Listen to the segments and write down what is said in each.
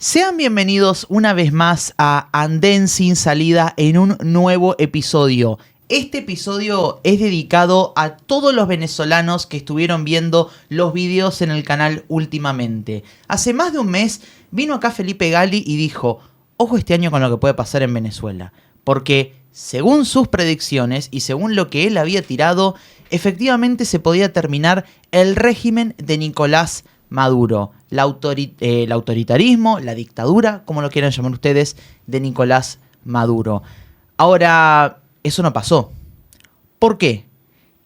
Sean bienvenidos una vez más a Andén sin salida en un nuevo episodio. Este episodio es dedicado a todos los venezolanos que estuvieron viendo los videos en el canal últimamente. Hace más de un mes vino acá Felipe Gali y dijo: ojo este año con lo que puede pasar en Venezuela, porque según sus predicciones y según lo que él había tirado, efectivamente se podía terminar el régimen de Nicolás Maduro, el autoritarismo, la dictadura, como lo quieran llamar ustedes, de Nicolás Maduro. Ahora, eso no pasó. ¿Por qué?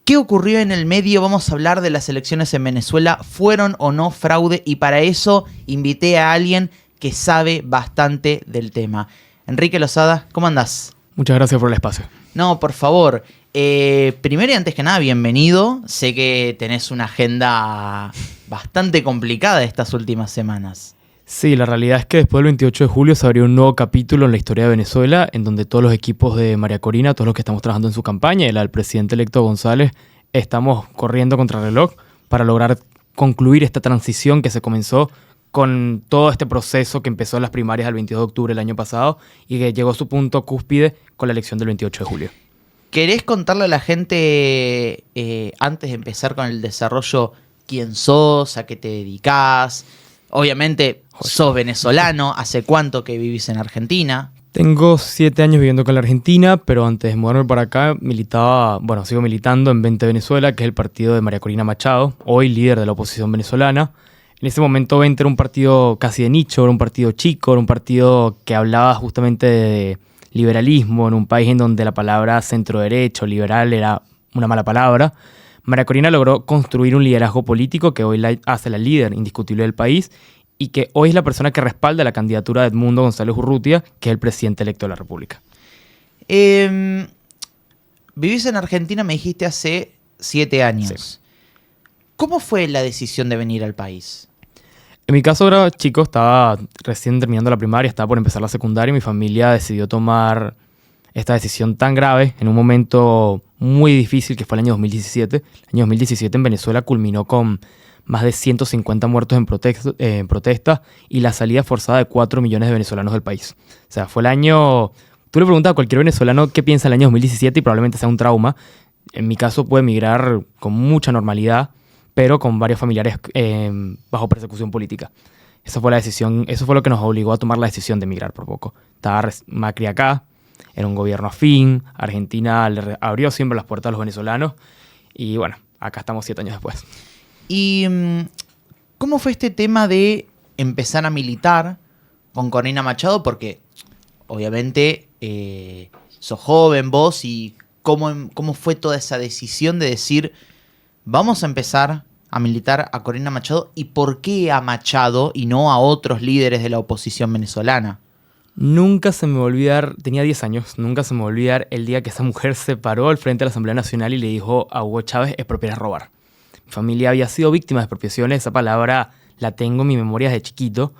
¿Qué ocurrió en el medio? Vamos a hablar de las elecciones en Venezuela. ¿Fueron o no fraude? Y para eso invité a alguien que sabe bastante del tema. Enrique Lozada, ¿cómo andás? Muchas gracias por el espacio. No, por favor. Primero y antes que nada, bienvenido. Sé que tenés una agenda bastante complicada estas últimas semanas. Sí, la realidad es que después del 28 de julio se abrió un nuevo capítulo en la historia de Venezuela, en donde todos los equipos de María Corina, todos los que estamos trabajando en su campaña, y la del presidente electo González, estamos corriendo contra el reloj para lograr concluir esta transición que se comenzó con todo este proceso que empezó en las primarias el 22 de octubre del año pasado y que llegó a su punto cúspide con la elección del 28 de julio. ¿Querés contarle a la gente, antes de empezar con el desarrollo, quién sos, a qué te dedicás? Obviamente sos venezolano, ¿hace cuánto que vivís en Argentina? Tengo 7 años viviendo acá en la Argentina, pero antes de mudarme para acá sigo militando en 20 Venezuela, que es el partido de María Corina Machado, hoy líder de la oposición venezolana. En ese momento 20 era un partido casi de nicho, era un partido chico, era un partido que hablaba justamente de liberalismo en un país en donde la palabra centro-derecho, liberal, era una mala palabra. María Corina logró construir un liderazgo político que hoy la hace la líder indiscutible del país y que hoy es la persona que respalda la candidatura de Edmundo González Urrutia, que es el presidente electo de la República. Vivís en Argentina, me dijiste, hace 7 años. Sí. ¿Cómo fue la decisión de venir al país? En mi caso era chico, estaba recién terminando la primaria, estaba por empezar la secundaria y mi familia decidió tomar esta decisión tan grave en un momento muy difícil que fue el año 2017. El año 2017 en Venezuela culminó con más de 150 muertos en protesta y la salida forzada de 4 millones de venezolanos del país. O sea, fue el año... Tú le preguntas a cualquier venezolano qué piensa el año 2017 y probablemente sea un trauma. En mi caso pude emigrar con mucha normalidad, pero con varios familiares bajo persecución política. Esa fue la decisión, eso fue lo que nos obligó a tomar la decisión de emigrar por poco. Estaba Macri acá, era un gobierno afín, Argentina le abrió siempre las puertas a los venezolanos y bueno, acá estamos 7 años después. ¿Y cómo fue este tema de empezar a militar con Corina Machado? Porque obviamente sos joven vos, y ¿cómo fue toda esa decisión de decir: vamos a empezar a militar a Corina Machado? ¿Y por qué a Machado y no a otros líderes de la oposición venezolana? Nunca se me va a olvidar, tenía 10 años, nunca se me va a olvidar el día que esa mujer se paró al frente de la Asamblea Nacional y le dijo a Hugo Chávez: expropiar es robar. Mi familia había sido víctima de expropiaciones, esa palabra la tengo en mi memoria desde chiquito,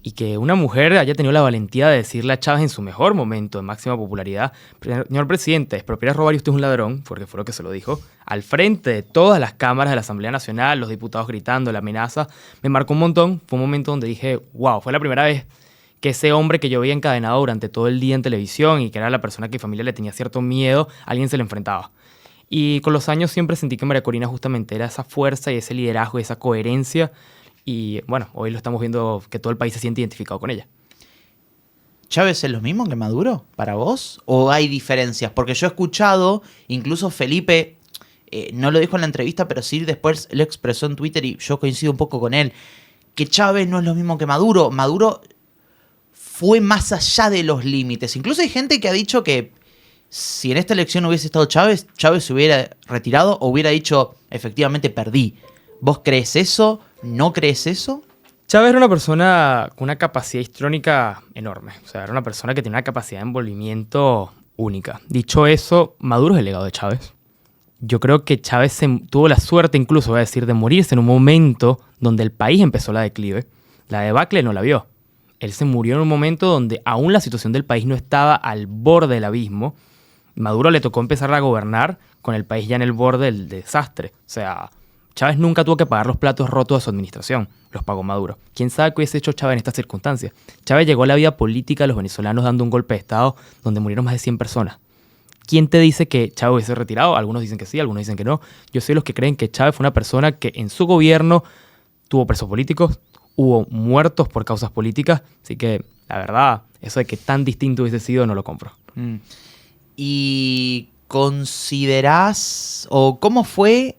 y que una mujer haya tenido la valentía de decirle a Chávez en su mejor momento, de máxima popularidad: señor presidente, expropiar es robar y usted es un ladrón, porque fue lo que se lo dijo, al frente de todas las cámaras de la Asamblea Nacional, los diputados gritando, la amenaza, me marcó un montón. Fue un momento donde dije: wow, fue la primera vez que ese hombre que yo veía encadenado durante todo el día en televisión y que era la persona que mi familia le tenía cierto miedo, alguien se le enfrentaba. Y con los años siempre sentí que María Corina justamente era esa fuerza y ese liderazgo y esa coherencia. Y bueno, hoy lo estamos viendo que todo el país se siente identificado con ella. ¿Chávez es lo mismo que Maduro para vos? ¿O hay diferencias? Porque yo he escuchado, incluso Felipe, no lo dijo en la entrevista, pero sí después lo expresó en Twitter y yo coincido un poco con él, que Chávez no es lo mismo que Maduro. Maduro fue más allá de los límites. Incluso hay gente que ha dicho que si en esta elección hubiese estado Chávez, Chávez se hubiera retirado o hubiera dicho: efectivamente perdí. ¿Vos crees eso? ¿No crees eso? Chávez era una persona con una capacidad histrónica enorme. O sea, era una persona que tenía una capacidad de envolvimiento única. Dicho eso, Maduro es el legado de Chávez. Yo creo que Chávez tuvo la suerte, incluso voy a decir, de morirse en un momento donde el país empezó la declive. La debacle no la vio. Él se murió en un momento donde aún la situación del país no estaba al borde del abismo. Maduro le tocó empezar a gobernar con el país ya en el borde del desastre. O sea, Chávez nunca tuvo que pagar los platos rotos de su administración, los pagó Maduro. ¿Quién sabe qué hubiese hecho Chávez en estas circunstancias? Chávez llegó a la vida política de los venezolanos dando un golpe de Estado donde murieron más de 100 personas. ¿Quién te dice que Chávez hubiese retirado? Algunos dicen que sí, algunos dicen que no. Yo soy los que creen que Chávez fue una persona que en su gobierno tuvo presos políticos, hubo muertos por causas políticas, así que la verdad, eso de que tan distinto hubiese sido no lo compro. ¿Y considerás o cómo fue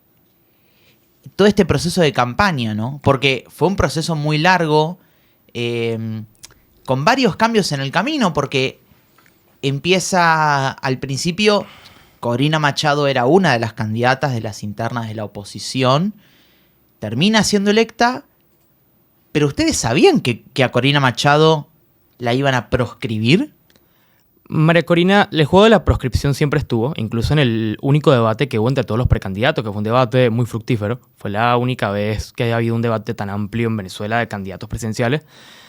todo este proceso de campaña, ¿no? Porque fue un proceso muy largo, con varios cambios en el camino, porque empieza al principio, Corina Machado era una de las candidatas de las internas de la oposición, termina siendo electa, pero ¿ustedes sabían que a Corina Machado la iban a proscribir? María Corina, el juego de la proscripción siempre estuvo, incluso en el único debate que hubo entre todos los precandidatos, que fue un debate muy fructífero. Fue la única vez que haya habido un debate tan amplio en Venezuela de candidatos presidenciales.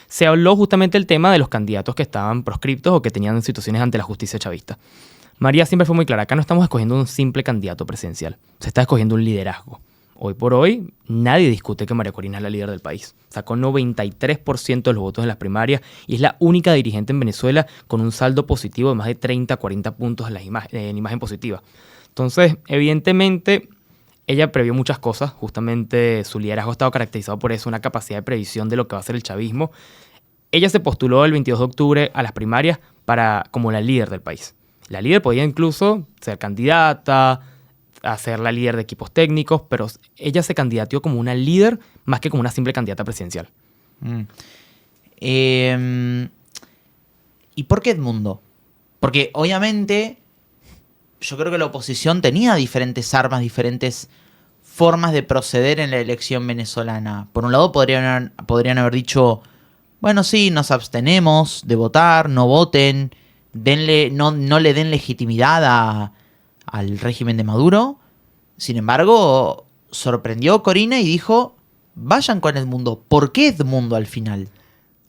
Se habló justamente el tema de los candidatos que estaban proscriptos o que tenían situaciones ante la justicia chavista. María siempre fue muy clara, acá no estamos escogiendo un simple candidato presidencial, se está escogiendo un liderazgo. Hoy por hoy, nadie discute que María Corina es la líder del país. Sacó 93% de los votos en las primarias y es la única dirigente en Venezuela con un saldo positivo de más de 30-40 puntos en imagen positiva. Entonces, evidentemente, ella previó muchas cosas. Justamente su liderazgo ha estado caracterizado por eso, una capacidad de previsión de lo que va a ser el chavismo. Ella se postuló el 22 de octubre a las primarias como la líder del país. La líder podía incluso ser candidata, a ser la líder de equipos técnicos, pero ella se candidateó como una líder más que como una simple candidata presidencial. ¿Y por qué Edmundo? Porque obviamente yo creo que la oposición tenía diferentes armas, diferentes formas de proceder en la elección venezolana. Por un lado podrían haber dicho, bueno, sí, nos abstenemos de votar, no voten, no le den legitimidad al régimen de Maduro. Sin embargo, sorprendió Corina y dijo, vayan con Edmundo. ¿Por qué Edmundo al final?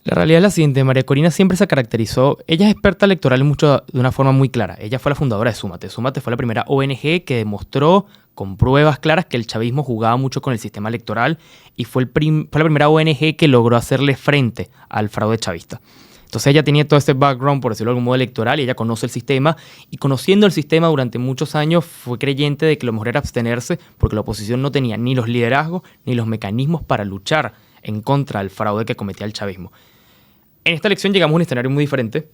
La realidad es la siguiente, María Corina siempre se caracterizó, ella es experta electoral de una forma muy clara. Ella fue la fundadora de Súmate. Súmate fue la primera ONG que demostró con pruebas claras que el chavismo jugaba mucho con el sistema electoral y fue la primera ONG que logró hacerle frente al fraude chavista. Entonces ella tenía todo ese background, por decirlo de algún modo, electoral, y ella conoce el sistema, y conociendo el sistema durante muchos años fue creyente de que lo mejor era abstenerse porque la oposición no tenía ni los liderazgos ni los mecanismos para luchar en contra del fraude que cometía el chavismo. En esta elección llegamos a un escenario muy diferente.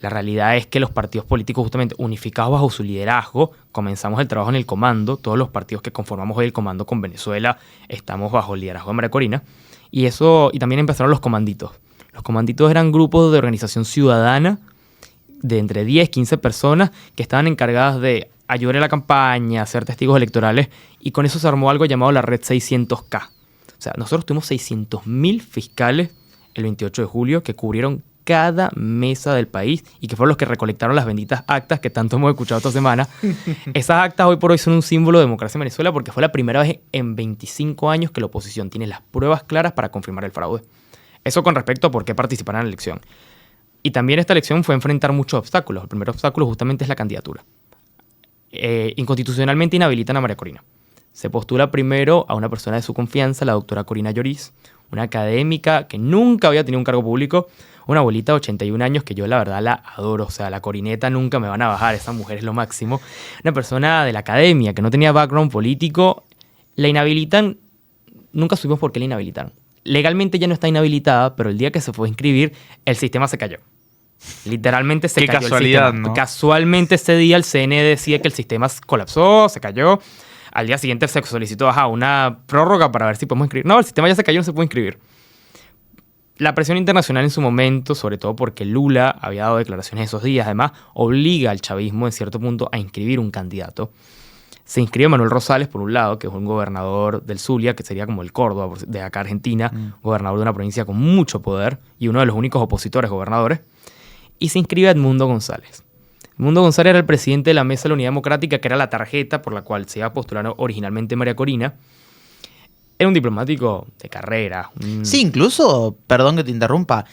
La realidad es que los partidos políticos, justamente unificados bajo su liderazgo, comenzamos el trabajo en el comando. Todos los partidos que conformamos hoy el comando con Venezuela estamos bajo el liderazgo de María Corina. Y también empezaron los comanditos. Los comanditos eran grupos de organización ciudadana de entre 10 y 15 personas que estaban encargadas de ayudar a la campaña, ser testigos electorales, y con eso se armó algo llamado la Red 600K. O sea, nosotros tuvimos 600.000 fiscales el 28 de julio que cubrieron cada mesa del país y que fueron los que recolectaron las benditas actas que tanto hemos escuchado esta semana. Esas actas hoy por hoy son un símbolo de democracia en Venezuela porque fue la primera vez en 25 años que la oposición tiene las pruebas claras para confirmar el fraude. Eso con respecto a por qué participar en la elección. Y también esta elección fue enfrentar muchos obstáculos. El primer obstáculo justamente es la candidatura. Inconstitucionalmente inhabilitan a María Corina. Se postula primero a una persona de su confianza, la doctora Corina Lloris, una académica que nunca había tenido un cargo público, una abuelita de 81 años que yo la verdad la adoro. O sea, la Corineta nunca me van a bajar, esa mujer es lo máximo. Una persona de la academia que no tenía background político, la inhabilitan, nunca supimos por qué la inhabilitaron. Legalmente ya no está inhabilitada, pero el día que se fue a inscribir, el sistema se cayó. Literalmente se cayó el sistema. ¿No? Casualmente ese día el CNE decía que el sistema colapsó, se cayó. Al día siguiente se solicitó una prórroga para ver si podemos inscribir. No, el sistema ya se cayó, no se puede inscribir. La presión internacional en su momento, sobre todo porque Lula había dado declaraciones esos días, además, obliga al chavismo en cierto punto a inscribir un candidato. Se inscribe Manuel Rosales, por un lado, que es un gobernador del Zulia, que sería como el Córdoba de acá Argentina, gobernador de una provincia con mucho poder y uno de los únicos opositores gobernadores. Y se inscribe Edmundo González. Edmundo González era el presidente de la Mesa de la Unidad Democrática, que era la tarjeta por la cual se iba a postular originalmente María Corina. Era un diplomático de carrera. Sí, incluso, perdón que te interrumpa,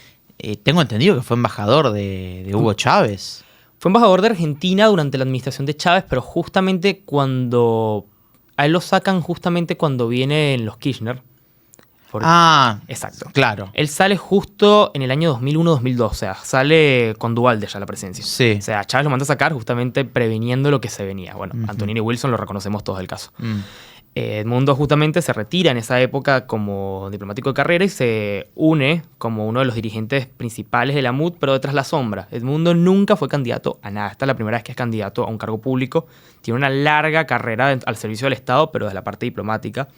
tengo entendido que fue embajador de Hugo Chávez. Fue embajador de Argentina durante la administración de Chávez, pero justamente cuando A él lo sacan justamente cuando vienen los Kirchner. Exacto. Claro. Él sale justo en el año 2001-2002, o sea, sale con Duhalde ya la presidencia. Sí. O sea, Chávez lo manda a sacar justamente previniendo lo que se venía. Bueno, Antonini Wilson lo reconocemos todos del caso. Edmundo justamente se retira en esa época como diplomático de carrera y se une como uno de los dirigentes principales de la MUD, pero detrás de la sombra. Edmundo nunca fue candidato a nada. Esta es la primera vez que es candidato a un cargo público. Tiene una larga carrera al servicio del Estado, pero desde la parte diplomática.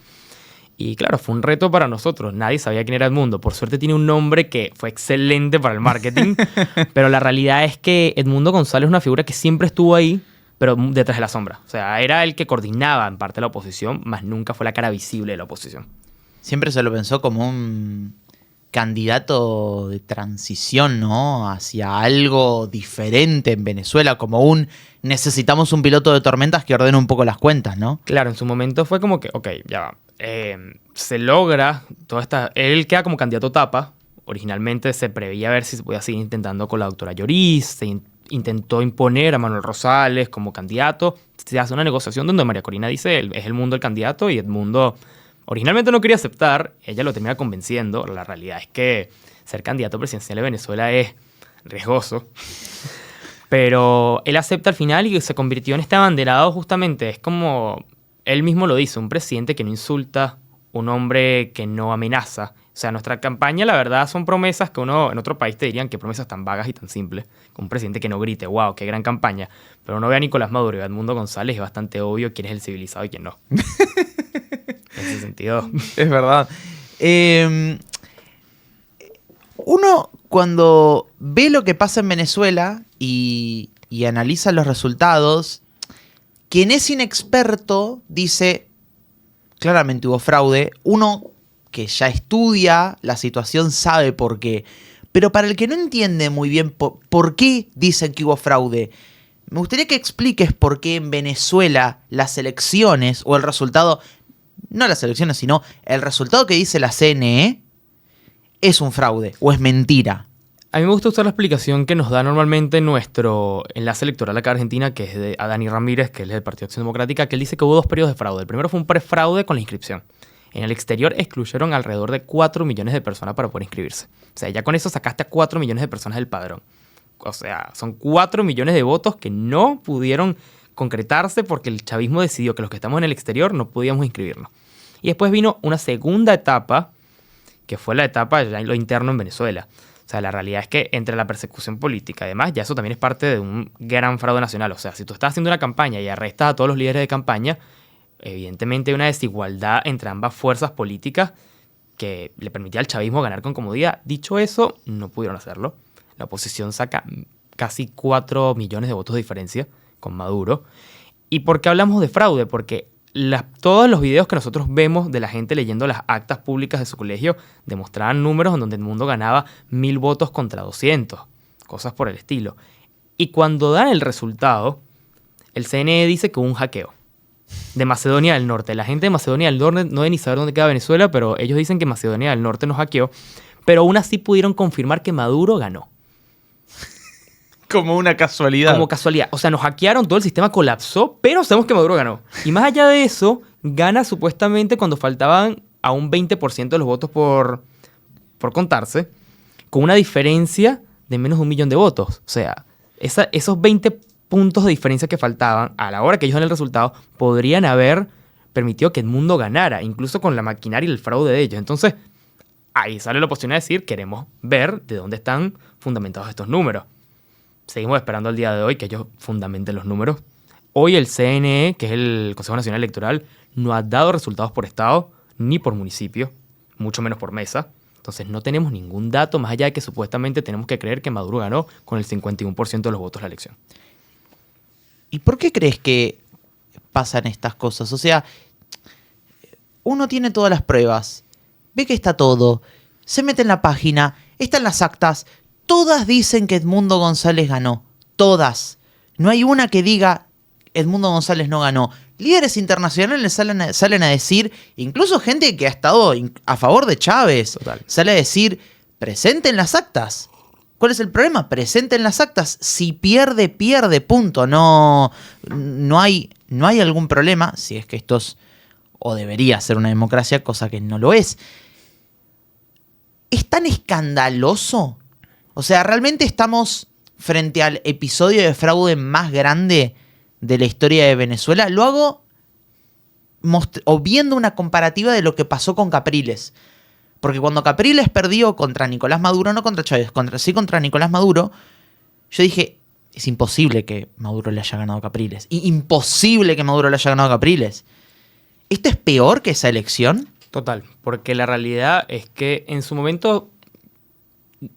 Y claro, fue un reto para nosotros. Nadie sabía quién era Edmundo. Por suerte tiene un nombre que fue excelente para el marketing. Pero la realidad es que Edmundo González es una figura que siempre estuvo ahí, pero detrás de la sombra. O sea, era el que coordinaba en parte la oposición, más nunca fue la cara visible de la oposición. Siempre se lo pensó como un candidato de transición, ¿no? Hacia algo diferente en Venezuela, como necesitamos un piloto de tormentas que ordene un poco las cuentas, ¿no? Claro, en su momento fue como que, ok, ya va. Se logra toda esta... Él queda como candidato tapa. Originalmente se preveía ver si se podía seguir intentando con la doctora Lloris. Se intentó imponer a Manuel Rosales como candidato. Se hace una negociación donde María Corina dice es el mundo el candidato y Edmundo originalmente no quería aceptar. Ella lo termina convenciendo. La realidad es que ser candidato presidencial de Venezuela es riesgoso. Pero él acepta al final y se convirtió en este abanderado justamente. Es como... Él mismo lo dice, un presidente que no insulta, un hombre que no amenaza. O sea, nuestra campaña, la verdad, son promesas que uno en otro país te dirían que promesas tan vagas y tan simples. Con un presidente que no grite, wow, qué gran campaña. Pero uno ve a Nicolás Maduro y a Edmundo González, es bastante obvio quién es el civilizado y quién no. En ese sentido. Es verdad. Uno, cuando ve lo que pasa en Venezuela y analiza los resultados... Quien es inexperto dice, claramente hubo fraude. Uno que ya estudia la situación sabe por qué. Pero para el que no entiende muy bien por qué dicen que hubo fraude, me gustaría que expliques por qué en Venezuela las elecciones, o el resultado, no las elecciones, sino el resultado que dice la CNE, es un fraude o es mentira. A mí me gusta usar la explicación que nos da normalmente nuestro enlace electoral acá en Argentina, que es de Dani Ramírez, que es del Partido Acción Democrática, que él dice que hubo 2 periodos de fraude. El primero fue un prefraude con la inscripción. En el exterior excluyeron alrededor de 4 millones de personas para poder inscribirse. O sea, ya con eso sacaste a 4 millones de personas del padrón. O sea, son 4 millones de votos que no pudieron concretarse porque el chavismo decidió que los que estamos en el exterior no podíamos inscribirnos. Y después vino una segunda etapa, que fue la etapa ya en lo interno en Venezuela. O sea, la realidad es que entre la persecución política, además, ya eso también es parte de un gran fraude nacional. O sea, si tú estás haciendo una campaña y arrestas a todos los líderes de campaña, evidentemente hay una desigualdad entre ambas fuerzas políticas que le permitía al chavismo ganar con comodidad. Dicho eso, no pudieron hacerlo. La oposición saca casi 4 millones de votos de diferencia con Maduro. ¿Y por qué hablamos de fraude? Porque todos los videos que nosotros vemos de la gente leyendo las actas públicas de su colegio demostraban números en donde Edmundo ganaba 1000 votos contra 200, cosas por el estilo. Y cuando dan el resultado, el CNE dice que hubo un hackeo de Macedonia del Norte. La gente de Macedonia del Norte no debe ni saber dónde queda Venezuela, pero ellos dicen que Macedonia del Norte nos hackeó, pero aún así pudieron confirmar que Maduro ganó. Como una casualidad. Como casualidad. O sea, nos hackearon, todo el sistema colapsó, pero sabemos que Maduro ganó. Y más allá de eso, gana supuestamente cuando faltaban a un 20% de los votos por contarse, con una diferencia de menos de 1 millón de votos. O sea, esos 20 puntos de diferencia que faltaban, a la hora que ellos dan el resultado, podrían haber permitido que Edmundo ganara, incluso con la maquinaria y el fraude de ellos. Entonces, ahí sale la oposición a decir, queremos ver de dónde están fundamentados estos números. Seguimos esperando al día de hoy que ellos fundamenten los números. Hoy el CNE, que es el Consejo Nacional Electoral, no ha dado resultados por estado ni por municipio, mucho menos por mesa. Entonces no tenemos ningún dato más allá de que supuestamente tenemos que creer que Maduro ganó con el 51% de los votos de la elección. ¿Y por qué crees que pasan estas cosas? O sea, uno tiene todas las pruebas, ve que está todo, se mete en la página, están las actas. Todas dicen que Edmundo González ganó. Todas. No hay una que diga Edmundo González no ganó. Líderes internacionales salen a decir, incluso gente que ha estado a favor de Chávez, Total. sale a decir, presenten las actas. ¿Cuál es el problema? Presenten las actas. Si pierde, pierde, punto. No hay algún problema, si es que estos o debería ser una democracia, cosa que no lo es. ¿Es tan escandaloso? O sea, ¿realmente estamos frente al episodio de fraude más grande de la historia de Venezuela? Lo hago o viendo una comparativa de lo que pasó con Capriles. Porque cuando Capriles perdió contra Nicolás Maduro, no contra Chávez, contra Nicolás Maduro, yo dije, es imposible que Maduro le haya ganado a Capriles. Imposible que Maduro le haya ganado a Capriles. ¿Esto es peor que esa elección? Total, porque la realidad es que en su momento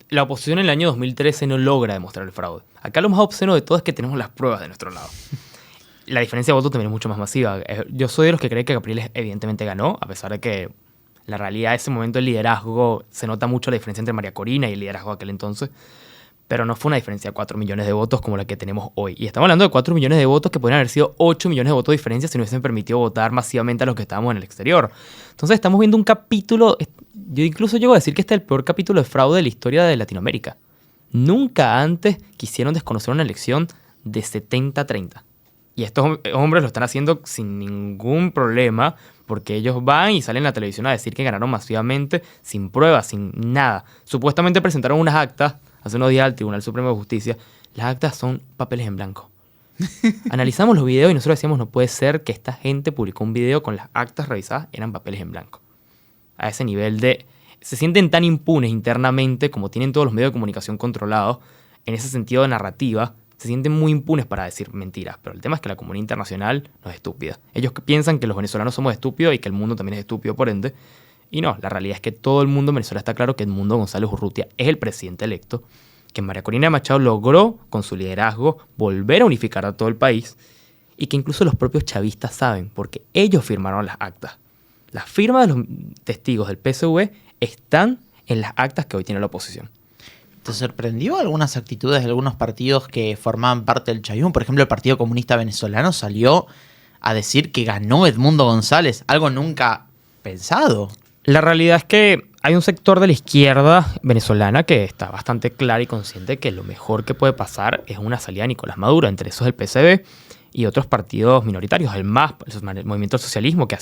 la oposición en el año 2013 no logra demostrar el fraude. Acá lo más obsceno de todo es que tenemos las pruebas de nuestro lado. La diferencia de votos también es mucho más masiva. Yo soy de los que cree que Capriles evidentemente ganó, a pesar de que la realidad de ese momento el liderazgo, se nota mucho la diferencia entre María Corina y el liderazgo de aquel entonces, pero no fue una diferencia de 4 millones de votos como la que tenemos hoy. Y estamos hablando de 4 millones de votos que podrían haber sido 8 millones de votos de diferencia si no hubiesen permitido votar masivamente a los que estábamos en el exterior. Entonces estamos viendo un capítulo, yo incluso llego a decir que este es el peor capítulo de fraude de la historia de Latinoamérica. Nunca antes quisieron desconocer una elección de 70-30. Y estos hombres lo están haciendo sin ningún problema, porque ellos van y salen en la televisión a decir que ganaron masivamente, sin pruebas, sin nada. Supuestamente presentaron unas actas hace unos días al Tribunal Supremo de Justicia. Las actas son papeles en blanco. Analizamos los videos y nosotros decíamos, no puede ser que esta gente publicó un video con las actas revisadas, eran papeles en blanco. A ese nivel de... Se sienten tan impunes internamente, como tienen todos los medios de comunicación controlados, en ese sentido de narrativa, se sienten muy impunes para decir mentiras. Pero el tema es que la comunidad internacional no es estúpida. Ellos piensan que los venezolanos somos estúpidos y que el mundo también es estúpido por ende. Y no, la realidad es que todo el mundo en Venezuela está claro que Edmundo González Urrutia es el presidente electo, que María Corina Machado logró, con su liderazgo, volver a unificar a todo el país, y que incluso los propios chavistas saben, porque ellos firmaron las actas. Las firmas de los testigos del PSV están en las actas que hoy tiene la oposición. ¿Te sorprendió algunas actitudes de algunos partidos que formaban parte del chavismo? Por ejemplo, el Partido Comunista Venezolano salió a decir que ganó Edmundo González, algo nunca pensado. La realidad es que hay un sector de la izquierda venezolana que está bastante claro y consciente que lo mejor que puede pasar es una salida de Nicolás Maduro, entre esos el PSV y otros partidos minoritarios, el MAS, el Movimiento del Socialismo, que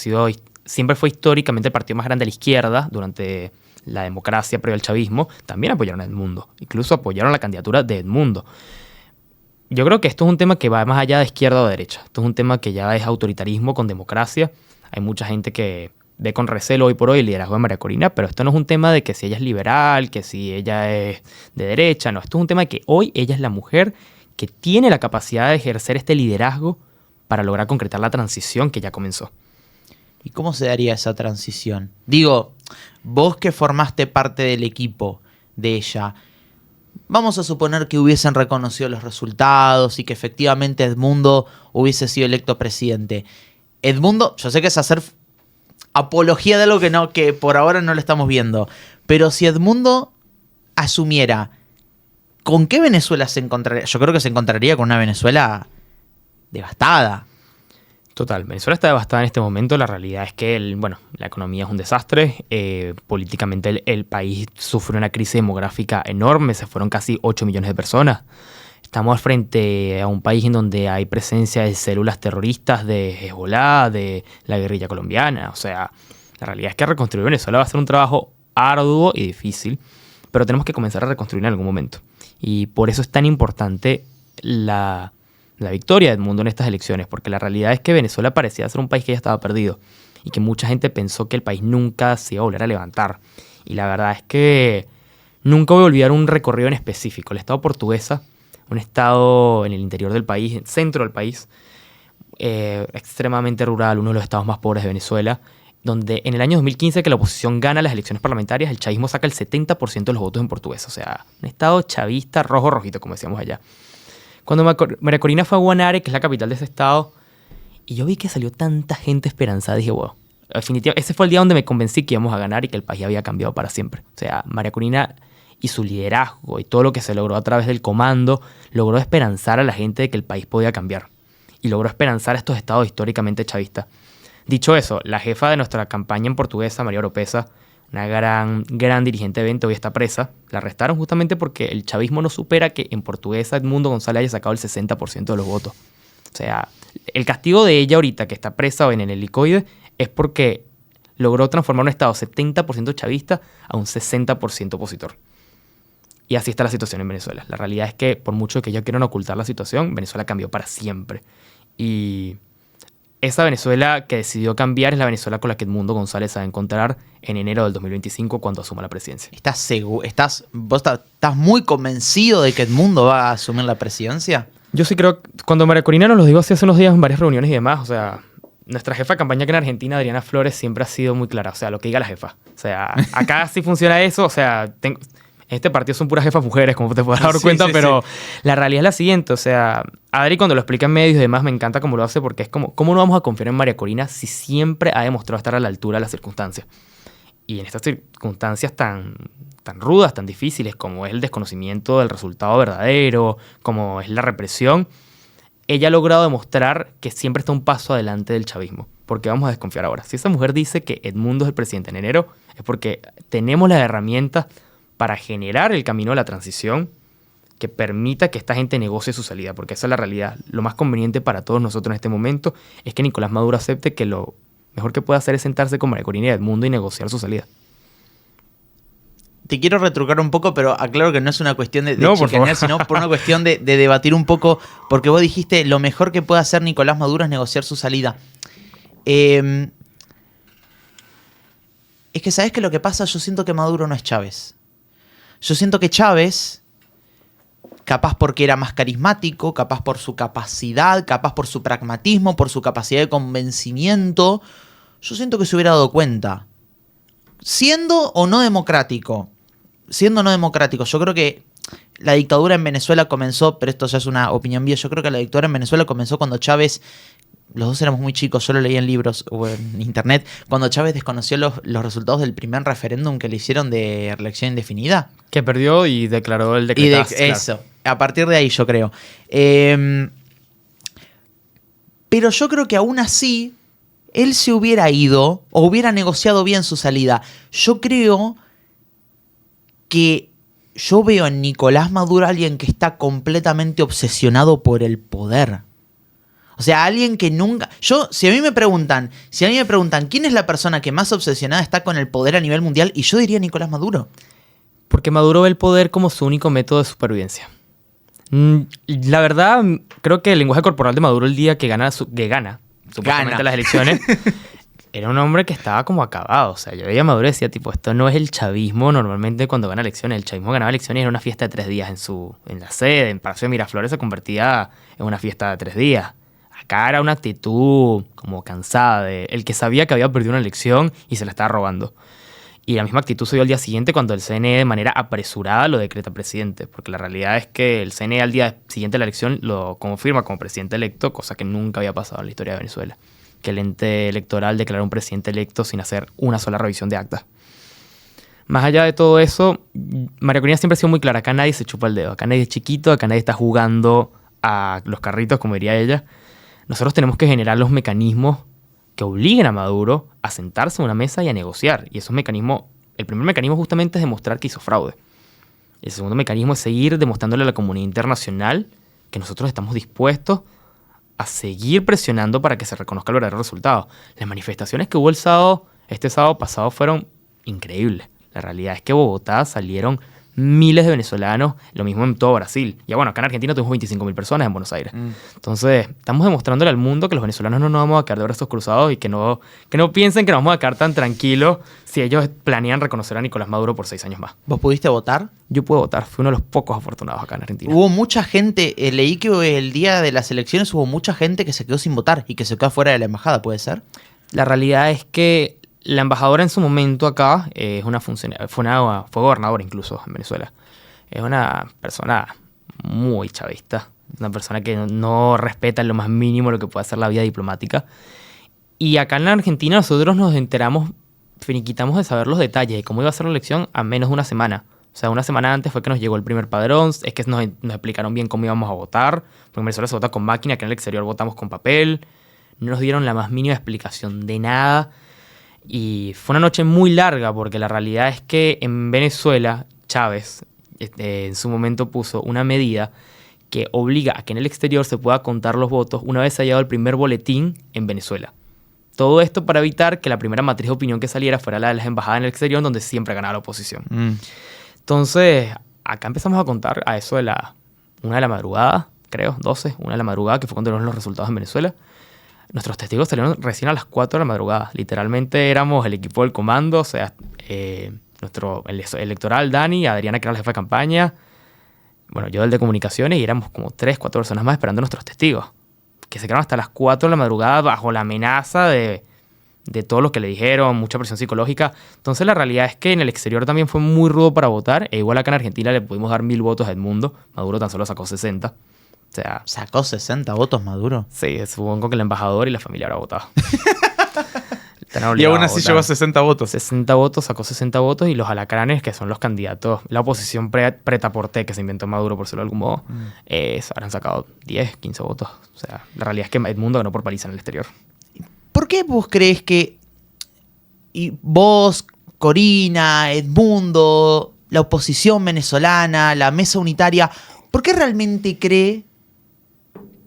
siempre fue históricamente el partido más grande de la izquierda durante la democracia previa al chavismo, también apoyaron a Edmundo, incluso apoyaron la candidatura de Edmundo. Yo creo que esto es un tema que va más allá de izquierda o derecha, esto es un tema que ya es autoritarismo con democracia. Hay mucha gente que ve con recelo hoy por hoy el liderazgo de María Corina, pero esto no es un tema de que si ella es liberal, que si ella es de derecha, no, esto es un tema de que hoy ella es la mujer que tiene la capacidad de ejercer este liderazgo para lograr concretar la transición que ya comenzó. ¿Y cómo se daría esa transición? Digo, vos que formaste parte del equipo de ella, vamos a suponer que hubiesen reconocido los resultados y que efectivamente Edmundo hubiese sido electo presidente. Edmundo, yo sé que es hacer apología de algo que por ahora no lo estamos viendo, pero si Edmundo asumiera, ¿con qué Venezuela se encontraría? Yo creo que se encontraría con una Venezuela devastada. Total, Venezuela está devastada en este momento. La realidad es que la economía es un desastre. Políticamente el país sufre una crisis demográfica enorme. Se fueron casi 8 millones de personas. Estamos frente a un país en donde hay presencia de células terroristas de Hezbollah, de la guerrilla colombiana. O sea, la realidad es que reconstruir Venezuela va a ser un trabajo arduo y difícil, pero tenemos que comenzar a reconstruir en algún momento. Y por eso es tan importante la victoria de Edmundo en estas elecciones, porque la realidad es que Venezuela parecía ser un país que ya estaba perdido y que mucha gente pensó que el país nunca se iba a volver a levantar. Y la verdad es que nunca voy a olvidar un recorrido en específico. El estado Portuguesa, un estado en el interior del país, en el centro del país, extremadamente rural, uno de los estados más pobres de Venezuela, donde en el año 2015 que la oposición gana las elecciones parlamentarias, el chavismo saca el 70% de los votos en Portuguesa. O sea, un estado chavista rojo-rojito, como decíamos allá. Cuando María Corina fue a Guanare, que es la capital de ese estado, y yo vi que salió tanta gente esperanzada, dije, wow, definitivamente, ese fue el día donde me convencí que íbamos a ganar y que el país había cambiado para siempre. O sea, María Corina y su liderazgo y todo lo que se logró a través del comando, logró esperanzar a la gente de que el país podía cambiar. Y logró esperanzar a estos estados históricamente chavistas. Dicho eso, la jefa de nuestra campaña en Portuguesa, María Oropesa, una gran dirigente de evento, hoy está presa. La arrestaron justamente porque el chavismo no supera que en Portuguesa Edmundo González haya sacado el 60% de los votos. O sea, el castigo de ella ahorita, que está presa o en el helicoide, es porque logró transformar un Estado 70% chavista a un 60% opositor. Y así está la situación en Venezuela. La realidad es que, por mucho que ellos quieran ocultar la situación, Venezuela cambió para siempre. Y esa Venezuela que decidió cambiar es la Venezuela con la que Edmundo González se va a encontrar en enero del 2025 cuando asuma la presidencia. ¿Vos estás muy convencido de que Edmundo va a asumir la presidencia? Yo sí creo, cuando María Corina nos lo dijo hace unos días en varias reuniones y demás, o sea, nuestra jefa de campaña que en Argentina, Adriana Flores, siempre ha sido muy clara, o sea, lo que diga la jefa. O sea, acá sí funciona eso, o sea, este partido son puras jefas mujeres, como te podrás dar cuenta, pero la realidad es la siguiente, o sea, Adri cuando lo explica en medios y demás me encanta cómo lo hace porque es como, ¿cómo no vamos a confiar en María Corina si siempre ha demostrado estar a la altura de las circunstancias? Y en estas circunstancias tan rudas, tan difíciles, como es el desconocimiento del resultado verdadero, como es la represión, ella ha logrado demostrar que siempre está un paso adelante del chavismo. ¿Por qué vamos a desconfiar ahora? Si esa mujer dice que Edmundo es el presidente en enero, es porque tenemos las herramientas para generar el camino de la transición que permita que esta gente negocie su salida, porque esa es la realidad. Lo más conveniente para todos nosotros en este momento es que Nicolás Maduro acepte que lo mejor que puede hacer es sentarse con María Corina y Edmundo y negociar su salida. Te quiero retrucar un poco, pero aclaro que no es una cuestión de No, chicanear, sino por una cuestión de debatir un poco, porque vos dijiste lo mejor que puede hacer Nicolás Maduro es negociar su salida. Es que, ¿sabés qué lo que pasa? Yo siento que Maduro no es Chávez. Yo siento que Chávez, capaz porque era más carismático, capaz por su capacidad, capaz por su pragmatismo, por su capacidad de convencimiento, yo siento que se hubiera dado cuenta. Siendo o no democrático, yo creo que la dictadura en Venezuela comenzó, pero esto ya es una opinión mía, yo creo que la dictadura en Venezuela comenzó cuando Chávez, los dos éramos muy chicos, yo lo leí en libros o en internet, cuando Chávez desconoció los resultados del primer referéndum que le hicieron de reelección indefinida. Que perdió y declaró el decretazo. Eso, a partir de ahí yo creo. Pero yo creo que aún así, él se hubiera ido o hubiera negociado bien su salida. Yo creo que yo veo en Nicolás Maduro a alguien que está completamente obsesionado por el poder. O sea, alguien que nunca... Si a mí me preguntan quién es la persona que más obsesionada está con el poder a nivel mundial, y yo diría Nicolás Maduro. Porque Maduro ve el poder como su único método de supervivencia. La verdad, creo que el lenguaje corporal de Maduro el día que gana supuestamente las elecciones, era un hombre que estaba como acabado. O sea, yo veía a Maduro y decía, tipo, esto no es el chavismo normalmente cuando gana elecciones. El chavismo ganaba elecciones y era una fiesta de 3 días en la sede, en Palacio de Miraflores se convertía en una fiesta de 3 días. Acá era una actitud como cansada de el que sabía que había perdido una elección y se la estaba robando. Y la misma actitud se dio al día siguiente cuando el CNE de manera apresurada lo decreta presidente. Porque la realidad es que el CNE al día siguiente de la elección lo confirma como presidente electo, cosa que nunca había pasado en la historia de Venezuela. Que el ente electoral declaró un presidente electo sin hacer una sola revisión de actas. Más allá de todo eso, María Corina siempre ha sido muy clara. Acá nadie se chupa el dedo. Acá nadie es chiquito, acá nadie está jugando a los carritos, como diría ella. Nosotros tenemos que generar los mecanismos que obliguen a Maduro a sentarse en una mesa y a negociar. Y esos mecanismos, el primer mecanismo justamente es demostrar que hizo fraude. El segundo mecanismo es seguir demostrándole a la comunidad internacional que nosotros estamos dispuestos a seguir presionando para que se reconozca el verdadero resultado. Las manifestaciones que hubo este sábado pasado fueron increíbles. La realidad es que en Bogotá salieron miles de venezolanos, lo mismo en todo Brasil. Y bueno, acá en Argentina tuvimos 25.000 personas en Buenos Aires. Entonces, estamos demostrándole al mundo que los venezolanos no nos vamos a quedar de brazos cruzados y que no piensen que nos vamos a quedar tan tranquilos si ellos planean reconocer a Nicolás Maduro por 6 años más. ¿Vos pudiste votar? Yo pude votar, fui uno de los pocos afortunados acá en Argentina. Hubo mucha gente, leí que el día de las elecciones hubo mucha gente que se quedó sin votar y que se quedó afuera de la embajada, ¿puede ser? La realidad es que la embajadora en su momento acá es una funcionaria, fue gobernadora incluso en Venezuela. Es una persona muy chavista, una persona que no respeta en lo más mínimo lo que puede hacer la vida diplomática. Y acá en la Argentina nosotros nos enteramos, finiquitamos de saber los detalles de cómo iba a ser la elección a menos de una semana. O sea, una semana antes fue que nos llegó el primer padrón, es que nos explicaron bien cómo íbamos a votar, porque en Venezuela se vota con máquina, que en el exterior votamos con papel. No nos dieron la más mínima explicación de nada. Y fue una noche muy larga porque la realidad es que en Venezuela Chávez en su momento puso una medida que obliga a que en el exterior se pueda contar los votos una vez haya llegado el primer boletín en Venezuela. Todo esto para evitar que la primera matriz de opinión que saliera fuera la de las embajadas en el exterior, donde siempre ganaba la oposición. Entonces, acá empezamos a contar a eso de la 1 de la madrugada, creo, 12, 1 de la madrugada, que fue cuando dieron los resultados en Venezuela. Nuestros testigos salieron recién a las 4 de la madrugada. Literalmente éramos el equipo del comando, o sea, nuestro electoral, Dani, Adriana, que era la jefa de campaña, bueno, yo del de comunicaciones, y éramos como 3, 4 personas más esperando a nuestros testigos, que se quedaron hasta las 4 de la madrugada bajo la amenaza de todo lo que le dijeron, mucha presión psicológica. Entonces la realidad es que en el exterior también fue muy rudo para votar, e igual acá en Argentina le pudimos dar 1000 votos a Edmundo, Maduro tan solo sacó 60. O sea, ¿sacó 60 votos Maduro? Sí, supongo que el embajador y la familia habrá votado. Y aún así llegó a 60 votos. 60 votos, sacó 60 votos, y los alacranes, que son los candidatos, la oposición preta-porté que se inventó Maduro, por decirlo de algún modo, habrán sacado 10, 15 votos. O sea, la realidad es que Edmundo ganó por paliza en el exterior. ¿Por qué vos crees que vos, Corina, Edmundo, la oposición venezolana, la mesa unitaria, ¿por qué realmente cree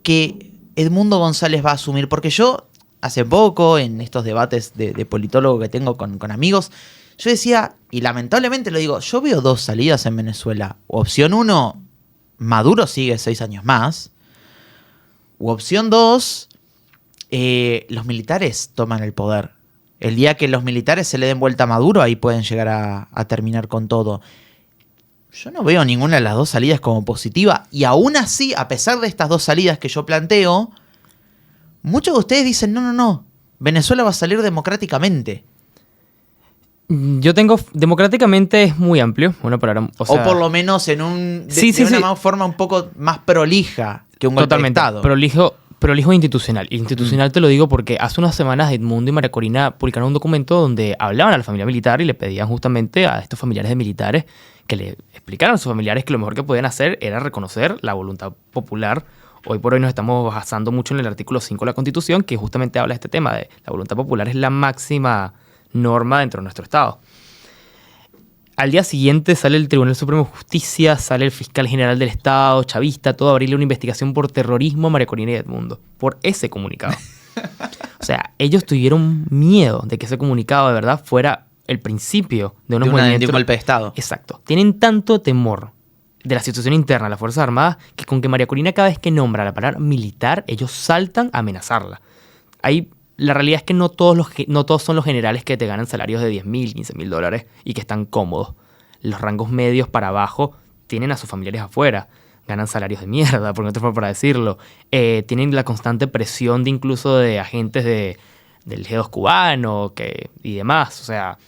que Edmundo González va a asumir? Porque yo, hace poco, en estos debates de politólogo que tengo con amigos, yo decía, y lamentablemente lo digo, yo veo 2 salidas en Venezuela. Opción 1, Maduro sigue 6 años más. U opción 2, los militares toman el poder. El día que los militares se le den vuelta a Maduro, ahí pueden llegar a terminar con todo. Yo no veo ninguna de las 2 salidas como positiva. Y aún así, a pesar de estas 2 salidas que yo planteo, muchos de ustedes dicen, no, Venezuela va a salir democráticamente. Yo tengo, democráticamente es muy amplio, una palabra, o por lo menos en una forma un poco más prolija que un golpe de Estado. Prolijo institucional. Institucional te lo digo porque hace unas semanas Edmundo y María Corina publicaron un documento donde hablaban a la familia militar y le pedían justamente a estos familiares de militares que le explicaran a sus familiares que lo mejor que podían hacer era reconocer la voluntad popular. Hoy por hoy nos estamos basando mucho en el artículo 5 de la Constitución, que justamente habla de este tema de la voluntad popular es la máxima norma dentro de nuestro Estado. Al día siguiente sale el Tribunal Supremo de Justicia, sale el fiscal general del Estado, chavista, todo a abrirle una investigación por terrorismo a María Corina y Edmundo, por ese comunicado. O sea, ellos tuvieron miedo de que ese comunicado de verdad fuera el principio de unos movimientos... De un golpe de Estado. Exacto. Tienen tanto temor de la situación interna de las Fuerzas Armadas que con que María Corina cada vez que nombra la palabra militar, ellos saltan a amenazarla. La realidad es que no todos son los generales que te ganan salarios de $10,000, $15,000 y que están cómodos. Los rangos medios para abajo tienen a sus familiares afuera. Ganan salarios de mierda, por otra forma para decirlo. Tienen la constante presión de incluso de agentes del G2 cubano y demás. O sea,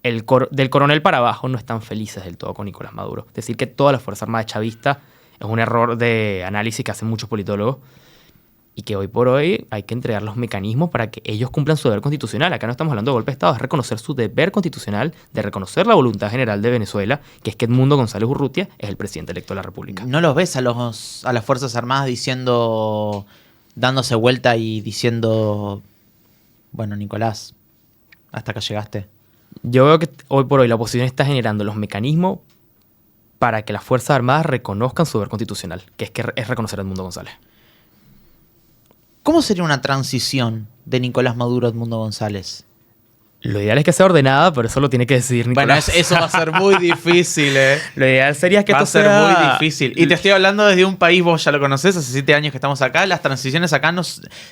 del coronel para abajo no están felices del todo con Nicolás Maduro. Decir que toda la Fuerza Armada chavista es un error de análisis que hacen muchos politólogos. Y que hoy por hoy hay que entregar los mecanismos para que ellos cumplan su deber constitucional. Acá no estamos hablando de golpe de Estado, es reconocer su deber constitucional, de reconocer la voluntad general de Venezuela, que es que Edmundo González Urrutia es el presidente electo de la República. ¿No los ves a las Fuerzas Armadas dándose vuelta y diciendo, bueno, Nicolás, hasta acá llegaste? Yo veo que hoy por hoy la oposición está generando los mecanismos para que las Fuerzas Armadas reconozcan su deber constitucional, que es reconocer a Edmundo González. ¿Cómo sería una transición de Nicolás Maduro a Edmundo González? Lo ideal es que sea ordenada, pero eso lo tiene que decidir Nicolás. Bueno, eso va a ser muy difícil, ¿eh? Lo ideal sería que va a ser muy difícil. Y te estoy hablando desde un país, vos ya lo conocés, hace 7 años que estamos acá. Las transiciones acá,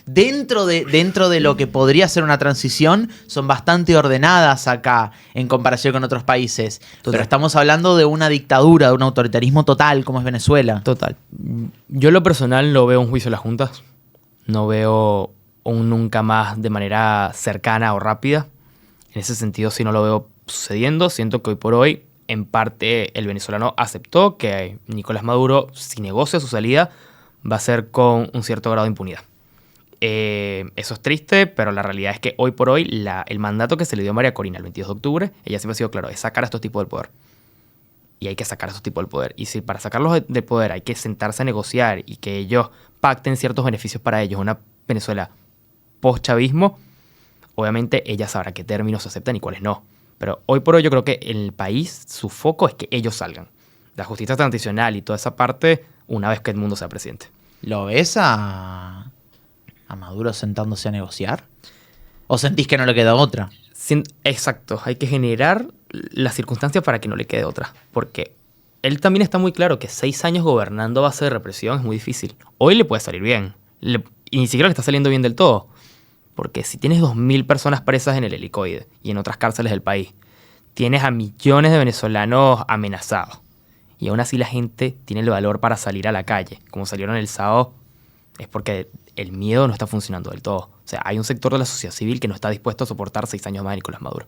dentro de lo que podría ser una transición, son bastante ordenadas acá en comparación con otros países. Total. Pero estamos hablando de una dictadura, de un autoritarismo total, como es Venezuela. Total. Yo en lo personal no veo un juicio de las juntas. No veo un nunca más de manera cercana o rápida. En ese sentido sí no lo veo sucediendo. Siento que hoy por hoy, en parte, el venezolano aceptó que Nicolás Maduro, si negocia su salida, va a ser con un cierto grado de impunidad. Eso es triste, pero la realidad es que hoy por hoy el mandato que se le dio a María Corina el 22 de octubre, ella siempre ha sido claro, es sacar a estos tipos del poder. Y hay que sacar a estos tipos del poder. Y si para sacarlos del poder hay que sentarse a negociar y que ellos pacten ciertos beneficios para ellos, una Venezuela post-chavismo, obviamente ella sabrá qué términos se aceptan y cuáles no. Pero hoy por hoy yo creo que en el país su foco es que ellos salgan. La justicia transicional y toda esa parte una vez que Edmundo sea presidente. ¿Lo ves a Maduro sentándose a negociar? ¿O sentís que no le queda otra? Exacto, hay que generar las circunstancias para que no le quede otra. Porque él también está muy claro que 6 años gobernando a base de represión es muy difícil. Hoy le puede salir bien. Y ni siquiera le está saliendo bien del todo. Porque si tienes 2.000 personas presas en el Helicoide y en otras cárceles del país, tienes a millones de venezolanos amenazados. Y aún así la gente tiene el valor para salir a la calle, como salieron el sábado, es porque el miedo no está funcionando del todo. O sea, hay un sector de la sociedad civil que no está dispuesto a soportar 6 años más de Nicolás Maduro.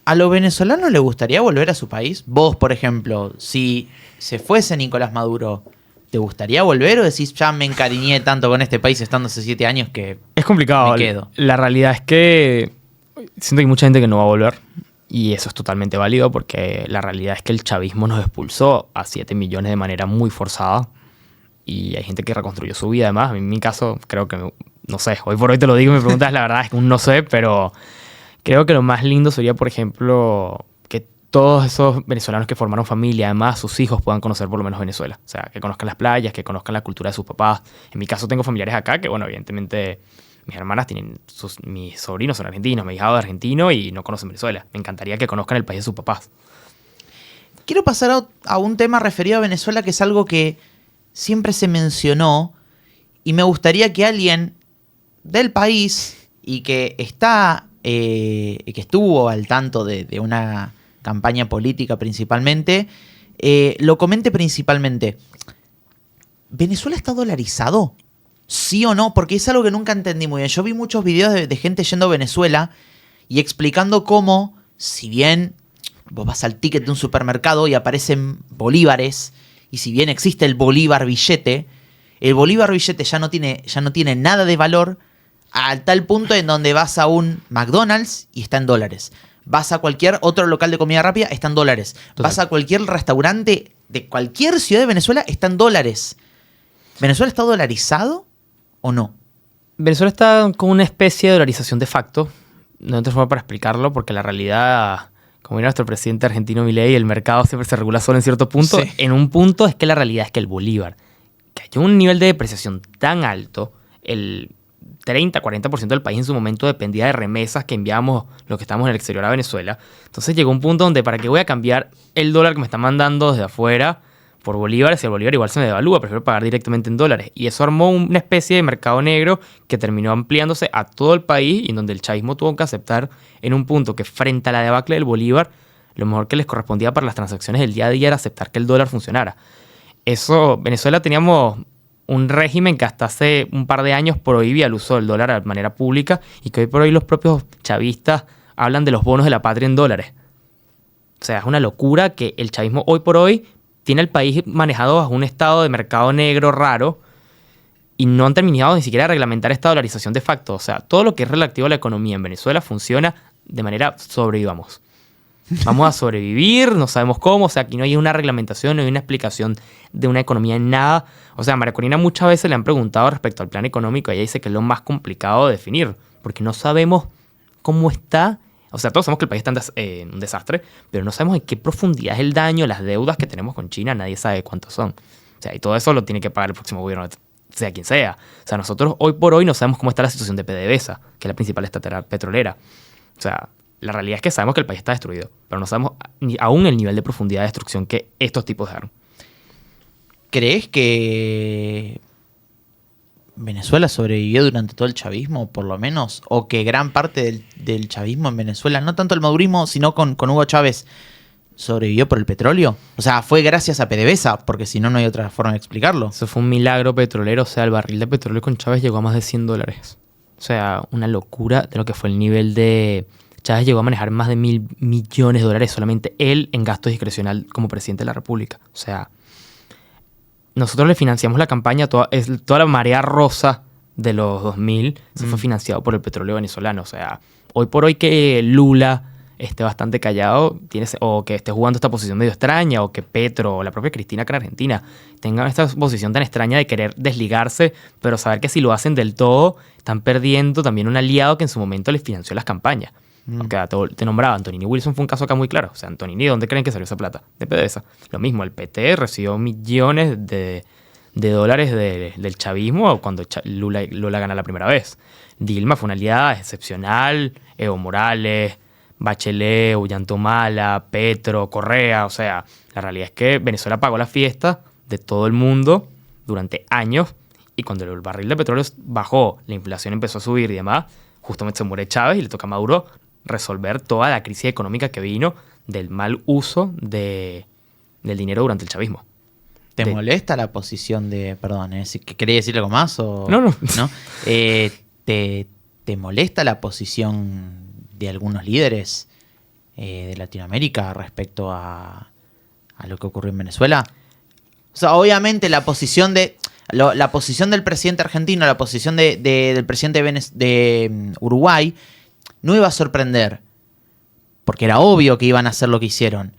¿A los venezolanos les gustaría volver a su país? Vos, por ejemplo, si se fuese Nicolás Maduro, ¿te gustaría volver o decís, ya me encariñé tanto con este país estando hace 7 años que Es complicado. me quedo? La realidad es que siento que hay mucha gente que no va a volver. Y eso es totalmente válido porque la realidad es que el chavismo nos expulsó a 7 millones de manera muy forzada. Y hay gente que reconstruyó su vida además. En mi caso, creo que, no sé, hoy por hoy te lo digo y me preguntas, la verdad es que aún no sé, pero creo que lo más lindo sería, por ejemplo, que todos esos venezolanos que formaron familia, además sus hijos puedan conocer por lo menos Venezuela. O sea, que conozcan las playas, que conozcan la cultura de sus papás. En mi caso tengo familiares acá que, bueno, evidentemente mis hermanas tienen, mis sobrinos son argentinos, mi hijado es argentino y no conocen Venezuela. Me encantaría que conozcan el país de sus papás. Quiero pasar a un tema referido a Venezuela que es algo que siempre se mencionó y me gustaría que alguien del país y que que estuvo al tanto de una campaña política principalmente, lo comente principalmente. ¿Venezuela está dolarizado? ¿Sí o no? Porque es algo que nunca entendí muy bien. Yo vi muchos videos de gente yendo a Venezuela y explicando cómo, si bien vos vas al ticket de un supermercado y aparecen bolívares, y si bien existe el bolívar billete ya no tiene nada de valor a tal punto en donde vas a un McDonald's y está en dólares. Vas a cualquier otro local de comida rápida, está en dólares. Total. Vas a cualquier restaurante de cualquier ciudad de Venezuela, está en dólares. ¿Venezuela está dolarizado o no? Venezuela está con una especie de dolarización de facto. No hay otra forma para explicarlo porque la realidad, como diría nuestro presidente argentino Milei, el mercado siempre se regula solo en cierto punto. Sí. En un punto es que la realidad es que el bolívar, que hay un nivel de depreciación tan alto, el 30-40% del país en su momento dependía de remesas que enviábamos los que estamos en el exterior a Venezuela. Entonces llegó un punto donde para qué voy a cambiar el dólar que me están mandando desde afuera por bolívares, si el bolívar igual se me devalúa, prefiero pagar directamente en dólares. Y eso armó una especie de mercado negro que terminó ampliándose a todo el país y en donde el chavismo tuvo que aceptar en un punto que frente a la debacle del bolívar, lo mejor que les correspondía para las transacciones del día a día era aceptar que el dólar funcionara. Eso, Venezuela teníamos un régimen que hasta hace un par de años prohibía el uso del dólar de manera pública y que hoy por hoy los propios chavistas hablan de los bonos de la patria en dólares. O sea, es una locura que el chavismo hoy por hoy tiene el país manejado bajo un estado de mercado negro raro y no han terminado ni siquiera de reglamentar esta dolarización de facto. O sea, todo lo que es relativo a la economía en Venezuela funciona de manera sobrevivamos. Vamos a sobrevivir, no sabemos cómo, o sea, aquí no hay una reglamentación, no hay una explicación de una economía en nada. O sea, a María Corina muchas veces le han preguntado respecto al plan económico y ella dice que es lo más complicado de definir, porque no sabemos cómo está. O sea, todos sabemos que el país está en un desastre, pero no sabemos en qué profundidad es el daño, las deudas que tenemos con China, nadie sabe cuántos son. O sea, y todo eso lo tiene que pagar el próximo gobierno, sea quien sea. O sea, nosotros hoy por hoy no sabemos cómo está la situación de PDVSA, que es la principal estatal petrolera. O sea, la realidad es que sabemos que el país está destruido, pero no sabemos aún el nivel de profundidad de destrucción que estos tipos dejaron. ¿Crees que Venezuela sobrevivió durante todo el chavismo, por lo menos? ¿O que gran parte del chavismo en Venezuela, no tanto el madurismo, sino con Hugo Chávez, sobrevivió por el petróleo? O sea, fue gracias a PDVSA, porque si no, no hay otra forma de explicarlo. Eso fue un milagro petrolero, o sea, el barril de petróleo con Chávez llegó a más de $100. O sea, una locura de lo que fue el nivel de... Chávez llegó a manejar más de $1.000 millones solamente él en gasto discrecional como presidente de la República. O sea, nosotros le financiamos la campaña, toda la marea rosa de los 2000 se fue financiado por el petróleo venezolano. O sea, hoy por hoy que Lula esté bastante callado o que esté jugando esta posición medio extraña o que Petro o la propia Cristina acá en Argentina tengan esta posición tan extraña de querer desligarse, pero saber que si lo hacen del todo están perdiendo también un aliado que en su momento les financió las campañas. Aunque te nombraba, Antonini Wilson fue un caso acá muy claro. O sea, Antonini, ¿de dónde creen que salió esa plata? De PDVSA. Lo mismo, el PT recibió millones de de dólares del chavismo cuando Lula gana la primera vez. Dilma fue una aliada excepcional, Evo Morales, Bachelet, Ollanta, Petro, Correa. O sea, la realidad es que Venezuela pagó la fiesta de todo el mundo durante años, y cuando el barril de petróleo bajó, la inflación empezó a subir y demás, justamente se muere Chávez y le toca a Maduro resolver toda la crisis económica que vino del mal uso del dinero durante el chavismo. ¿Te molesta la posición de... Perdón, ¿quería decir algo más? O, No. ¿no? ¿Te molesta la posición de algunos líderes de Latinoamérica respecto a lo que ocurrió en Venezuela? O sea, obviamente la posición del presidente argentino, la posición del presidente de Uruguay, no iba a sorprender, porque era obvio que iban a hacer lo que hicieron.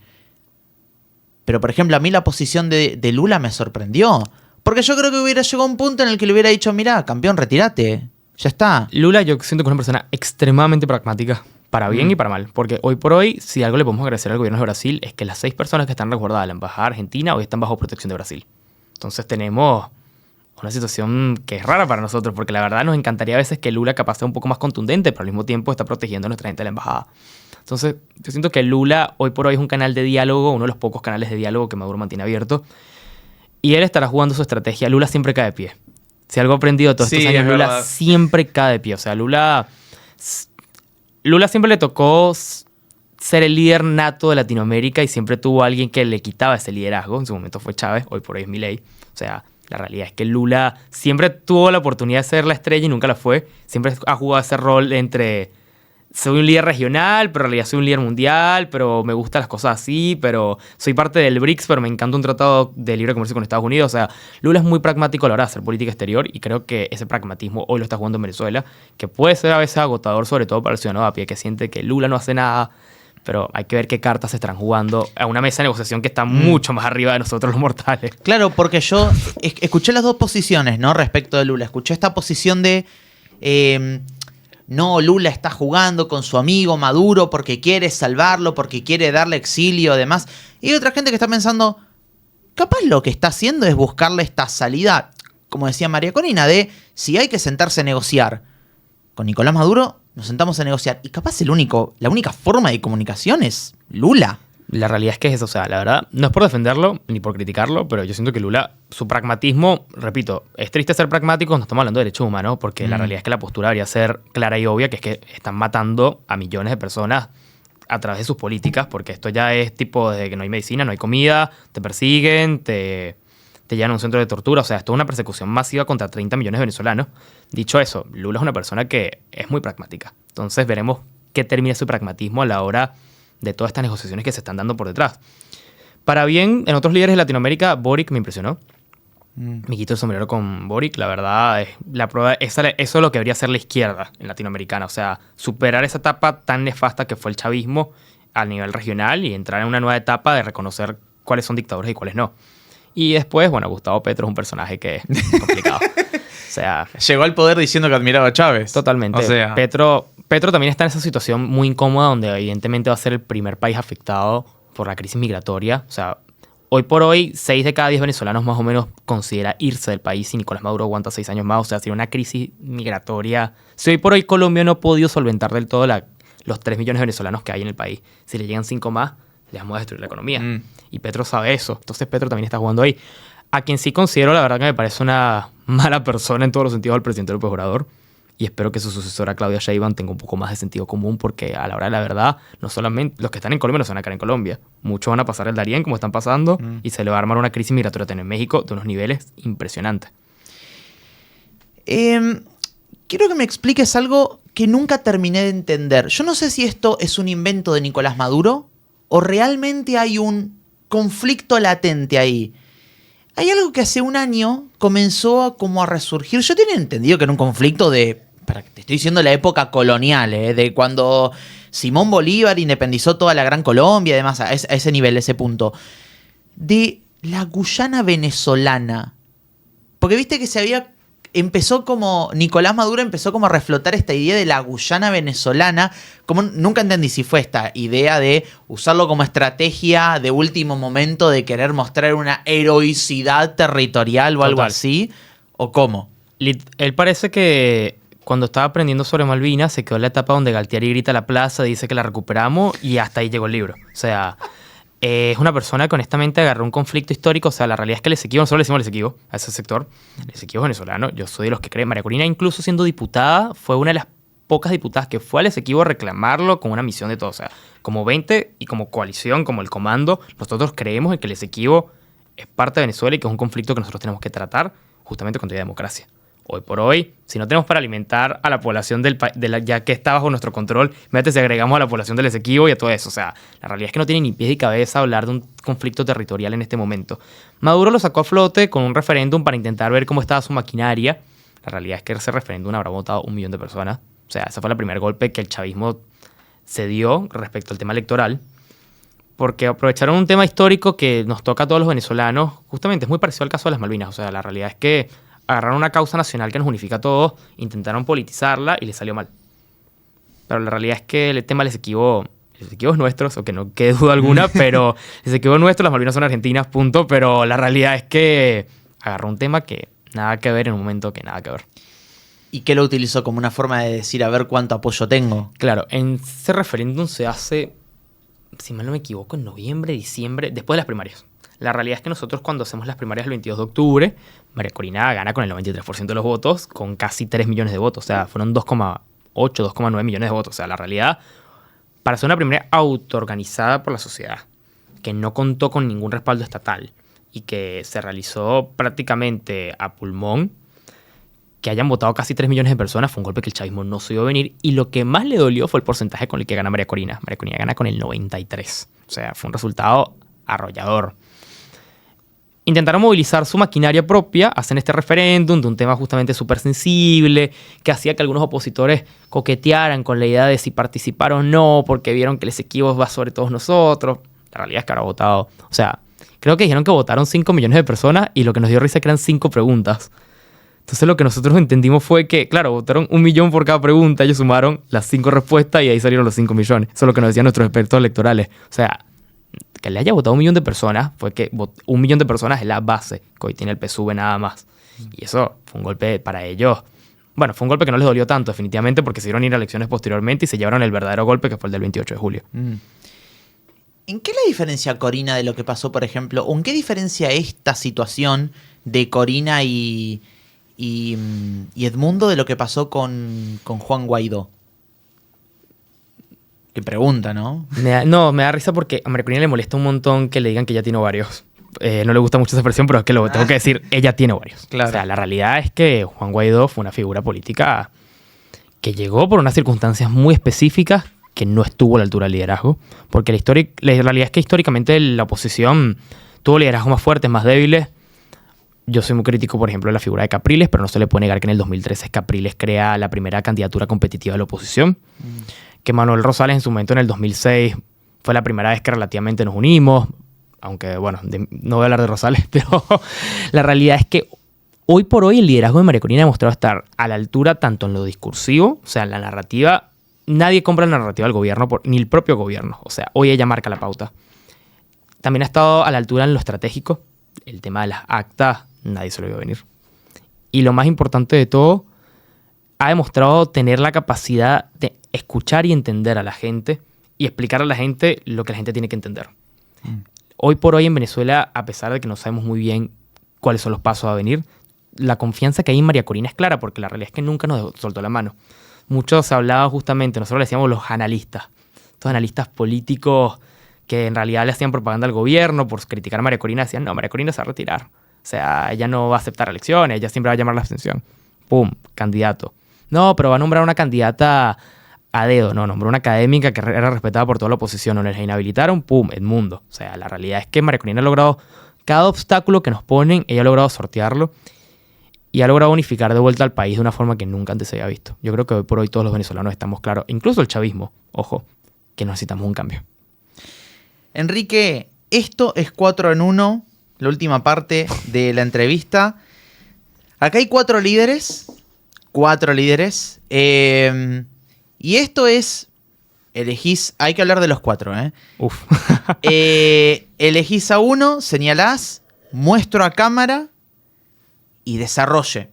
Pero, por ejemplo, a mí la posición de Lula me sorprendió, porque yo creo que hubiera llegado a un punto en el que le hubiera dicho, mirá, campeón, retírate, ya está. Lula, yo siento que es una persona extremadamente pragmática, para bien y para mal, porque hoy por hoy, si algo le podemos agradecer al gobierno de Brasil, es que las 6 personas que están resguardadas en la embajada argentina hoy están bajo protección de Brasil. Entonces tenemos una situación que es rara para nosotros, porque la verdad nos encantaría a veces que Lula capaz sea un poco más contundente, pero al mismo tiempo está protegiendo a nuestra gente de la embajada. Entonces, yo siento que Lula hoy por hoy es un canal de diálogo, uno de los pocos canales de diálogo que Maduro mantiene abierto, y él estará jugando su estrategia. Lula siempre cae de pie. Si algo ha aprendido todos estos años, Lula verdad. Siempre cae de pie. O sea, Lula siempre le tocó ser el líder nato de Latinoamérica y siempre tuvo a alguien que le quitaba ese liderazgo. En su momento fue Chávez, hoy por hoy es Milei. O sea, la realidad es que Lula siempre tuvo la oportunidad de ser la estrella y nunca la fue. Siempre ha jugado ese rol entre soy un líder regional, pero en realidad soy un líder mundial, pero me gustan las cosas así, pero soy parte del BRICS, pero me encanta un tratado de libre comercio con Estados Unidos. O sea, Lula es muy pragmático a la hora de hacer política exterior y creo que ese pragmatismo hoy lo está jugando en Venezuela, que puede ser a veces agotador, sobre todo para el ciudadano a pie, que siente que Lula no hace nada, pero hay que ver qué cartas se estarán jugando a una mesa de negociación que está mucho más arriba de nosotros los mortales. Claro, porque yo escuché las dos posiciones, ¿no? Respecto de Lula. Escuché esta posición de... no, Lula está jugando con su amigo Maduro porque quiere salvarlo, porque quiere darle exilio, además. Y hay otra gente que está pensando, capaz lo que está haciendo es buscarle esta salida, como decía María Corina, de si hay que sentarse a negociar con Nicolás Maduro, nos sentamos a negociar. Y capaz la única forma de comunicación es Lula. La realidad es que es eso, o sea, la verdad, no es por defenderlo ni por criticarlo, pero yo siento que Lula, su pragmatismo, repito, es triste ser pragmático cuando estamos hablando de derechos humanos, porque la realidad es que la postura debería ser clara y obvia, que es que están matando a millones de personas a través de sus políticas, porque esto ya es tipo de que no hay medicina, no hay comida, te persiguen, te llevan a un centro de tortura, o sea, esto es una persecución masiva contra 30 millones de venezolanos. Dicho eso, Lula es una persona que es muy pragmática, entonces veremos qué termina su pragmatismo a la hora de todas estas negociaciones que se están dando por detrás. Para bien, en otros líderes de Latinoamérica, Boric me impresionó. Me quito el sombrero con Boric. La verdad, la prueba, eso es lo que debería hacer la izquierda en latinoamericana. O sea, superar esa etapa tan nefasta que fue el chavismo a nivel regional y entrar en una nueva etapa de reconocer cuáles son dictadores y cuáles no. Y después, bueno, Gustavo Petro es un personaje que es complicado. O sea, llegó al poder diciendo que admiraba a Chávez. Totalmente. O sea, Petro también está en esa situación muy incómoda donde evidentemente va a ser el primer país afectado por la crisis migratoria. O sea, hoy por hoy, 6 de cada 10 venezolanos más o menos considera irse del país si Nicolás Maduro aguanta 6 años más. O sea, sería una crisis migratoria. Si hoy por hoy Colombia no ha podido solventar del todo los 3 millones de venezolanos que hay en el país, si le llegan 5 más, le vamos a destruir la economía. Y Petro sabe eso. Entonces Petro también está jugando ahí. A quien sí considero, la verdad, que me parece una mala persona en todos los sentidos, al presidente López Obrador. Y espero que su sucesora, Claudia Sheinbaum, tenga un poco más de sentido común, porque a la hora de la verdad, no solamente los que están en Colombia no se van a quedar en Colombia. Muchos van a pasar el Darién, como están pasando, y se le va a armar una crisis migratoria en México de unos niveles impresionantes. Quiero que me expliques algo que nunca terminé de entender. Yo no sé si esto es un invento de Nicolás Maduro o realmente hay un conflicto latente ahí. Hay algo que hace un año comenzó como a resurgir. Yo tenía entendido que era un conflicto te estoy diciendo la época colonial, de cuando Simón Bolívar independizó toda la Gran Colombia y demás, a ese nivel, a ese punto. De la Guyana venezolana. Porque viste que se había Nicolás Maduro empezó como a reflotar esta idea de la Guyana venezolana, como nunca entendí si fue esta idea de usarlo como estrategia de último momento de querer mostrar una heroicidad territorial o algo así, o cómo. Él parece que cuando estaba aprendiendo sobre Malvinas se quedó en la etapa donde Galtieri grita a la plaza, dice que la recuperamos y hasta ahí llegó el libro. O sea, es una persona que honestamente agarró un conflicto histórico. O sea, la realidad es que el Esequibo, nosotros le decimos el Esequibo a ese sector. El Esequibo es venezolano. Yo soy de los que creen. María Corina, incluso siendo diputada, fue una de las pocas diputadas que fue al Esequibo a reclamarlo con una misión de todo. O sea, como 20 y como coalición, como el comando, nosotros creemos en que el Esequibo es parte de Venezuela y que es un conflicto que nosotros tenemos que tratar justamente con toda democracia. Hoy por hoy, si no tenemos para alimentar a la población ya que está bajo nuestro control, imagínate si agregamos a la población del Esequibo y a todo eso. O sea, la realidad es que no tiene ni pies ni cabeza hablar de un conflicto territorial en este momento. Maduro lo sacó a flote con un referéndum para intentar ver cómo estaba su maquinaria. La realidad es que ese referéndum habrá votado 1 millón de personas. O sea, ese fue el primer golpe que el chavismo se dio respecto al tema electoral. Porque aprovecharon un tema histórico que nos toca a todos los venezolanos. Justamente es muy parecido al caso de las Malvinas. O sea, la realidad es que agarraron una causa nacional que nos unifica a todos, intentaron politizarla y les salió mal. Pero la realidad es que el tema del Esequibo es nuestro, o que no quede duda alguna, pero el Esequibo es nuestro, las Malvinas son argentinas, punto. Pero la realidad es que agarró un tema que nada que ver en un momento que nada que ver. ¿Y qué lo utilizó como una forma de decir a ver cuánto apoyo tengo? Claro, en ese referéndum se hace, si mal no me equivoco, en noviembre, diciembre, después de las primarias. La realidad es que nosotros cuando hacemos las primarias el 22 de octubre, María Corina gana con el 93% de los votos, con casi 3 millones de votos. O sea, fueron 2,8, 2,9 millones de votos. O sea, la realidad, para ser una primaria autoorganizada por la sociedad, que no contó con ningún respaldo estatal y que se realizó prácticamente a pulmón, que hayan votado casi 3 millones de personas, fue un golpe que el chavismo no se iba a venir. Y lo que más le dolió fue el porcentaje con el que gana María Corina. María Corina gana con el 93%. O sea, fue un resultado arrollador. Intentaron movilizar su maquinaria propia, hacen este referéndum de un tema justamente súper sensible, que hacía que algunos opositores coquetearan con la idea de si participar o no, porque vieron que el Esequibo va sobre todos nosotros. La realidad es que habrá votado. O sea, creo que dijeron que votaron 5 millones de personas y lo que nos dio risa que eran 5 preguntas. Entonces lo que nosotros entendimos fue que, claro, votaron 1 millón por cada pregunta, ellos sumaron las 5 respuestas y ahí salieron los 5 millones. Eso es lo que nos decían nuestros expertos electorales. O sea, que le haya votado 1 millón de personas fue que 1 millón de personas es la base que hoy tiene el PSUV nada más. Y eso fue un golpe para ellos. Bueno, fue un golpe que no les dolió tanto, definitivamente, porque se dieron ir a elecciones posteriormente y se llevaron el verdadero golpe, que fue el del 28 de julio. ¿En qué la diferencia Corina de lo que pasó, por ejemplo? ¿O en qué diferencia esta situación de Corina y Edmundo de lo que pasó con Juan Guaidó? Que pregunta, ¿no? Me da risa porque a María Corina le molesta un montón que le digan que ella tiene ovarios. No le gusta mucho esa expresión, pero es que lo tengo que decir, ella tiene ovarios. Claro. O sea, la realidad es que Juan Guaidó fue una figura política que llegó por unas circunstancias muy específicas que no estuvo a la altura del liderazgo. Porque la realidad es que históricamente la oposición tuvo liderazgos más fuertes, más débiles. Yo soy muy crítico, por ejemplo, de la figura de Capriles, pero no se le puede negar que en el 2013 Capriles crea la primera candidatura competitiva de la oposición. Que Manuel Rosales en su momento en el 2006 fue la primera vez que relativamente nos unimos, aunque bueno, no voy a hablar de Rosales, pero la realidad es que hoy por hoy el liderazgo de María Corina ha demostrado estar a la altura tanto en lo discursivo, o sea, en la narrativa. Nadie compra la narrativa del gobierno, ni el propio gobierno, o sea, hoy ella marca la pauta. También ha estado a la altura en lo estratégico, el tema de las actas, nadie se lo iba a venir. Y lo más importante de todo, ha demostrado tener la capacidad de escuchar y entender a la gente y explicar a la gente lo que la gente tiene que entender. Hoy por hoy en Venezuela, a pesar de que no sabemos muy bien cuáles son los pasos a venir, la confianza que hay en María Corina es clara, porque la realidad es que nunca nos soltó la mano. Muchos hablaban justamente, nosotros le decíamos los analistas, estos analistas políticos que en realidad le hacían propaganda al gobierno por criticar a María Corina, decían, no, María Corina se va a retirar. O sea, ella no va a aceptar elecciones, ella siempre va a llamar la atención. ¡Pum! Candidato. No, pero va a nombrar una candidata a dedo. No, nombró una académica que era respetada por toda la oposición. No les inhabilitaron. ¡Pum! Edmundo. O sea, la realidad es que María Corina ha logrado cada obstáculo que nos ponen, ella ha logrado sortearlo y ha logrado unificar de vuelta al país de una forma que nunca antes se había visto. Yo creo que hoy por hoy todos los venezolanos estamos claros, incluso el chavismo, ojo, que necesitamos un cambio. Enrique, esto es 4 en 1, la última parte de la entrevista. Acá hay 4 líderes. 4 líderes. Y esto es... Elegís... Hay que hablar de los 4, ¿eh? Uf. Elegís a uno, señalás, muestro a cámara y desarrolle.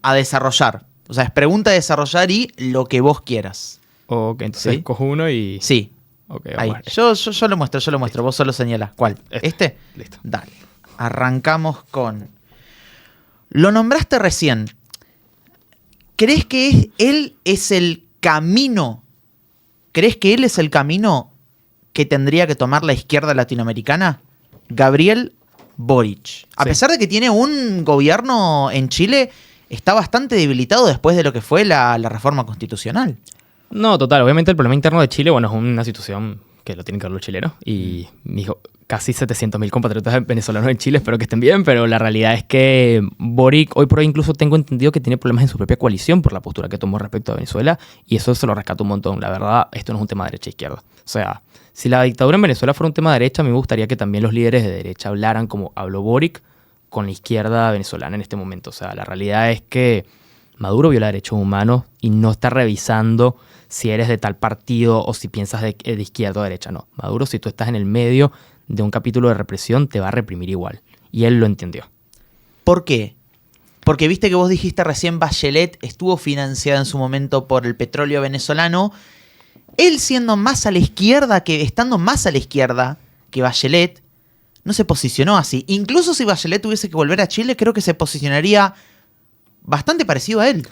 A desarrollar. O sea, es pregunta a desarrollar y lo que vos quieras. Ok, entonces ¿Sí? cojo uno y... Sí. Ok, Ahí. vamos a ver. Yo lo muestro. Vos solo señalás. ¿Cuál? ¿Este? Listo. Dale. Arrancamos con... Lo nombraste recién. ¿Crees que él es el camino? ¿Crees que él es el camino que tendría que tomar la izquierda latinoamericana? Gabriel Boric. A Sí. pesar de que tiene un gobierno en Chile, está bastante debilitado después de lo que fue la reforma constitucional. No, total. Obviamente el problema interno de Chile, bueno, es una situación que lo tienen que ver los chilenos. Y dijo, casi 700.000 compatriotas venezolanos en Chile, espero que estén bien, pero la realidad es que Boric, hoy por hoy incluso tengo entendido que tiene problemas en su propia coalición por la postura que tomó respecto a Venezuela, y eso se lo rescato un montón. La verdad, esto no es un tema de derecha-izquierda. O sea, si la dictadura en Venezuela fuera un tema de derecha, a mí me gustaría que también los líderes de derecha hablaran como habló Boric con la izquierda venezolana en este momento. O sea, la realidad es que Maduro viola derechos humanos y no está revisando si eres de tal partido o si piensas de izquierda o derecha. No, Maduro, si tú estás en el medio de un capítulo de represión, te va a reprimir igual. Y él lo entendió. ¿Por qué? Porque viste que vos dijiste recién Bachelet estuvo financiada en su momento por el petróleo venezolano. Él siendo más a la izquierda, estando más a la izquierda que Bachelet, no se posicionó así. Incluso si Bachelet tuviese que volver a Chile, creo que se posicionaría bastante parecido a él.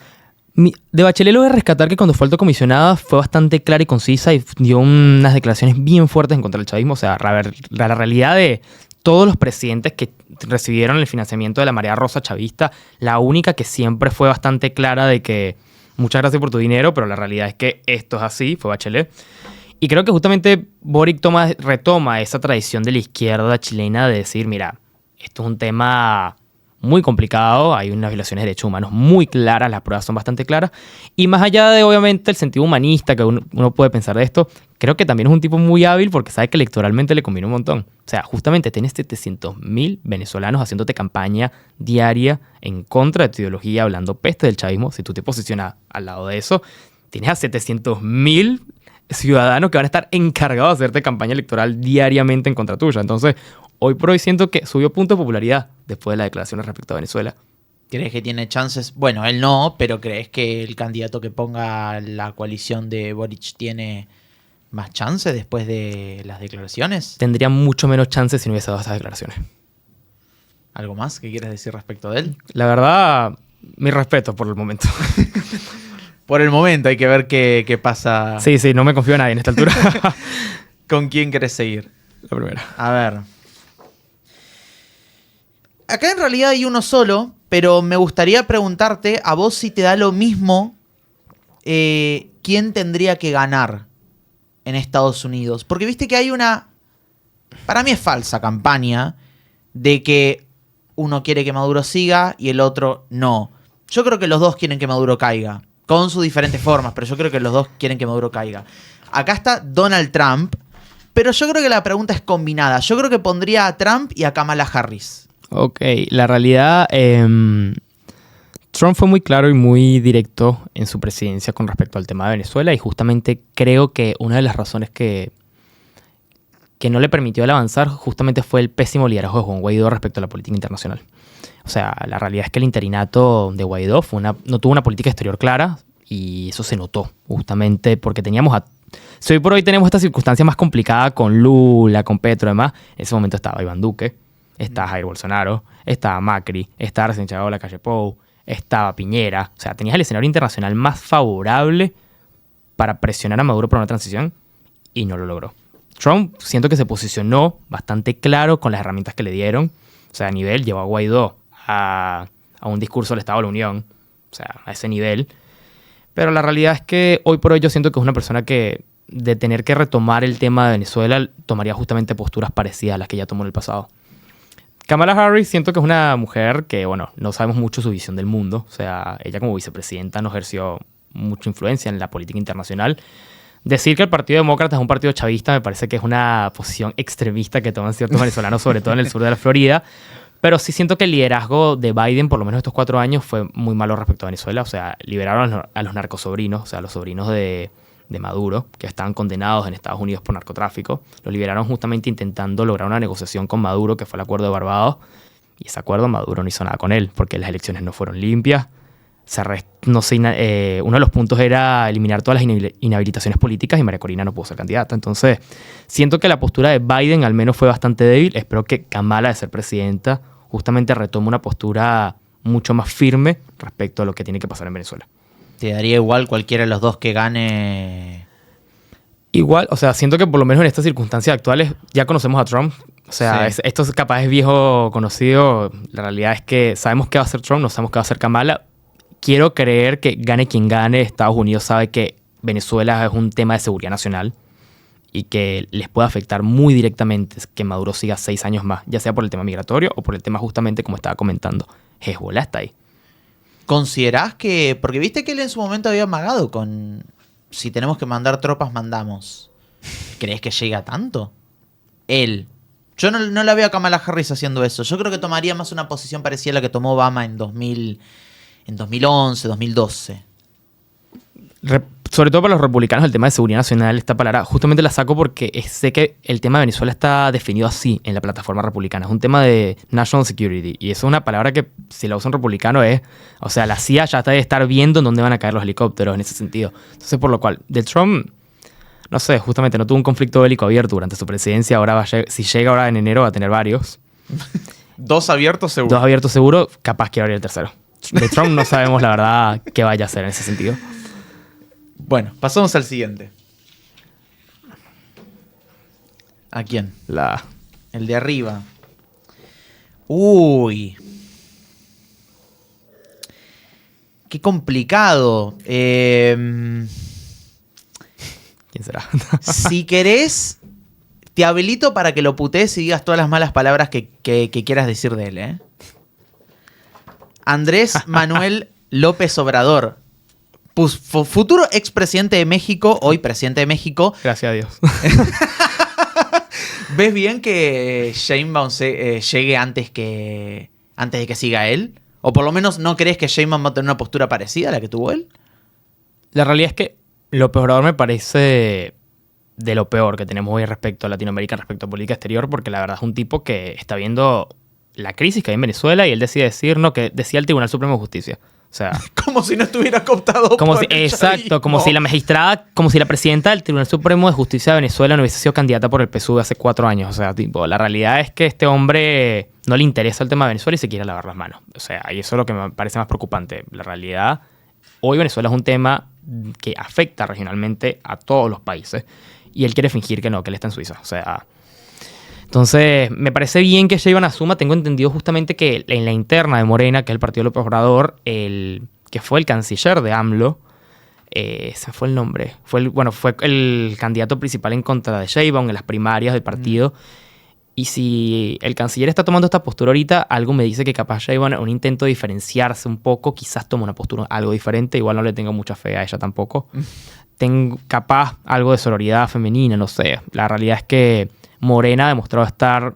De Bachelet lo voy a rescatar que cuando fue alto comisionada fue bastante clara y concisa y dio unas declaraciones bien fuertes en contra del chavismo. O sea, la realidad de todos los presidentes que recibieron el financiamiento de la marea rosa chavista, la única que siempre fue bastante clara de que muchas gracias por tu dinero, pero la realidad es que esto es así, fue Bachelet. Y creo que justamente Boric retoma esa tradición de la izquierda chilena de decir, mira, esto es un tema muy complicado, hay unas violaciones de derechos humanos muy claras, las pruebas son bastante claras, y más allá de obviamente el sentido humanista que uno puede pensar de esto, creo que también es un tipo muy hábil porque sabe que electoralmente le conviene un montón. O sea, justamente tienes 700.000 venezolanos haciéndote campaña diaria en contra de tu ideología, hablando peste del chavismo. Si tú te posicionas al lado de eso, tienes a 700.000 ciudadanos que van a estar encargados de hacerte campaña electoral diariamente en contra tuya. Entonces, hoy por hoy siento que subió punto de popularidad después de las declaraciones respecto a Venezuela. ¿Crees que tiene chances? Bueno, él no, pero ¿crees que el candidato que ponga la coalición de Boric tiene más chances después de las declaraciones? Tendría mucho menos chances si no hubiese dado esas declaraciones. ¿Algo más que quieres decir respecto de él? La verdad, mi respeto por el momento. Por el momento hay que ver qué pasa. Sí, no me confío en nadie en esta altura. ¿Con quién querés seguir? La primera. A ver. Acá en realidad hay uno solo, pero me gustaría preguntarte a vos si te da lo mismo quién tendría que ganar en Estados Unidos. Porque viste que hay una, para mí es falsa campaña de que uno quiere que Maduro siga y el otro no. Yo creo que los dos quieren que Maduro caiga, con sus diferentes formas, pero yo creo que los dos quieren que Maduro caiga. Acá está Donald Trump, pero yo creo que la pregunta es combinada. Yo creo que pondría a Trump y a Kamala Harris. Ok, la realidad, Trump fue muy claro y muy directo en su presidencia con respecto al tema de Venezuela y justamente creo que una de las razones que no le permitió el avanzar justamente fue el pésimo liderazgo de Juan Guaidó respecto a la política internacional. O sea, la realidad es que el interinato de Guaidó no tuvo una política exterior clara y eso se notó justamente porque si hoy por hoy tenemos esta circunstancia más complicada con Lula, con Petro y demás, en ese momento estaba Iván Duque, estaba Jair Bolsonaro, estaba Macri, estaba recién llegado a la calle Pou, estaba Piñera. O sea, tenías el escenario internacional más favorable para presionar a Maduro por una transición y no lo logró. Trump siento que se posicionó bastante claro con las herramientas que le dieron. O sea, a nivel, llevó a Guaidó a un discurso del Estado de la Unión. O sea, a ese nivel. Pero la realidad es que hoy por hoy yo siento que es una persona que, de tener que retomar el tema de Venezuela, tomaría justamente posturas parecidas a las que ya tomó en el pasado. Kamala Harris siento que es una mujer que, bueno, no sabemos mucho su visión del mundo. O sea, ella como vicepresidenta no ejerció mucha influencia en la política internacional. Decir que el Partido Demócrata es un partido chavista me parece que es una posición extremista que toman ciertos venezolanos, sobre todo en el sur de la Florida. Pero sí siento que el liderazgo de Biden, por lo menos estos 4 años, fue muy malo respecto a Venezuela. O sea, liberaron a los narcosobrinos, o sea, los sobrinos de Maduro, que estaban condenados en Estados Unidos por narcotráfico. Los liberaron justamente intentando lograr una negociación con Maduro, que fue el acuerdo de Barbados. Y ese acuerdo Maduro no hizo nada con él, porque las elecciones no fueron limpias. Uno de los puntos era eliminar todas las inhabilitaciones políticas y María Corina no pudo ser candidata. Entonces, siento que la postura de Biden al menos fue bastante débil. Espero que Kamala, de ser presidenta, justamente retome una postura mucho más firme respecto a lo que tiene que pasar en Venezuela. ¿Te daría igual cualquiera de los dos que gane? Igual, o sea, siento que por lo menos en estas circunstancias actuales ya conocemos a Trump. O sea, Sí. esto es capaz es viejo conocido. La realidad es que sabemos qué va a hacer Trump, no sabemos qué va a hacer Kamala. Quiero creer que gane quien gane, Estados Unidos sabe que Venezuela es un tema de seguridad nacional y que les puede afectar muy directamente que Maduro siga 6 años más, ya sea por el tema migratorio o por el tema justamente, como estaba comentando, Hezbollah está ahí. ¿Considerás que...? Porque viste que él en su momento había amagado con... Si tenemos que mandar tropas, mandamos. ¿Crees que llega tanto? Él. Yo no la veo a Kamala Harris haciendo eso. Yo creo que tomaría más una posición parecida a la que tomó Obama en 2011, 2012. Sobre todo para los republicanos, el tema de seguridad nacional, esta palabra justamente la saco porque sé que el tema de Venezuela está definido así en la plataforma republicana. Es un tema de national security. Y eso es una palabra que, si la usa un republicano, es... O sea, la CIA ya está de estar viendo en dónde van a caer los helicópteros en ese sentido. Entonces, por lo cual, de Trump, no sé, justamente no tuvo un conflicto bélico abierto durante su presidencia. Ahora si llega ahora en enero va a tener varios. 2 abiertos seguro. 2 abiertos seguro, capaz que abrir el tercero. De Trump no sabemos la verdad qué vaya a hacer en ese sentido. Bueno, pasamos al siguiente. ¿A quién? El de arriba. Uy. Qué complicado. ¿Quién será? Si querés, te habilito para que lo putees y digas todas las malas palabras que quieras decir de él, ¿eh? Andrés Manuel López Obrador. Futuro expresidente de México, hoy presidente de México. Gracias a Dios. ¿Ves bien que Sheinbaum llegue antes de que siga él? ¿O por lo menos no crees que Sheinbaum va a tener una postura parecida a la que tuvo él? La realidad es que López Obrador me parece de lo peor que tenemos hoy respecto a Latinoamérica, respecto a política exterior, porque la verdad es un tipo que está viendo la crisis que hay en Venezuela y él decide decir, no, que decía el Tribunal Supremo de Justicia. O sea, como si no estuviera cooptado por el exacto, chavismo. como si la magistrada, como si la presidenta del Tribunal Supremo de Justicia de Venezuela no hubiese sido candidata por el PSUV hace 4 años. O sea, tipo, la realidad es que este hombre no le interesa el tema de Venezuela y se quiere lavar las manos. O sea, y eso es lo que me parece más preocupante. La realidad, hoy Venezuela es un tema que afecta regionalmente a todos los países y él quiere fingir que no, que él está en Suiza. O sea, entonces me parece bien que Sheinbaum asuma. Tengo entendido justamente que en la interna de Morena, que es el partido de López Obrador, que fue el canciller de AMLO, se fue el nombre, fue el candidato principal en contra de Sheinbaum en las primarias del partido. Y si el canciller está tomando esta postura ahorita, algo me dice que capaz Sheinbaum, en un intento de diferenciarse un poco, quizás tome una postura algo diferente. Igual no le tengo mucha fe a ella tampoco. Tengo capaz algo de sororidad femenina, no sé. La realidad es que Morena ha demostrado estar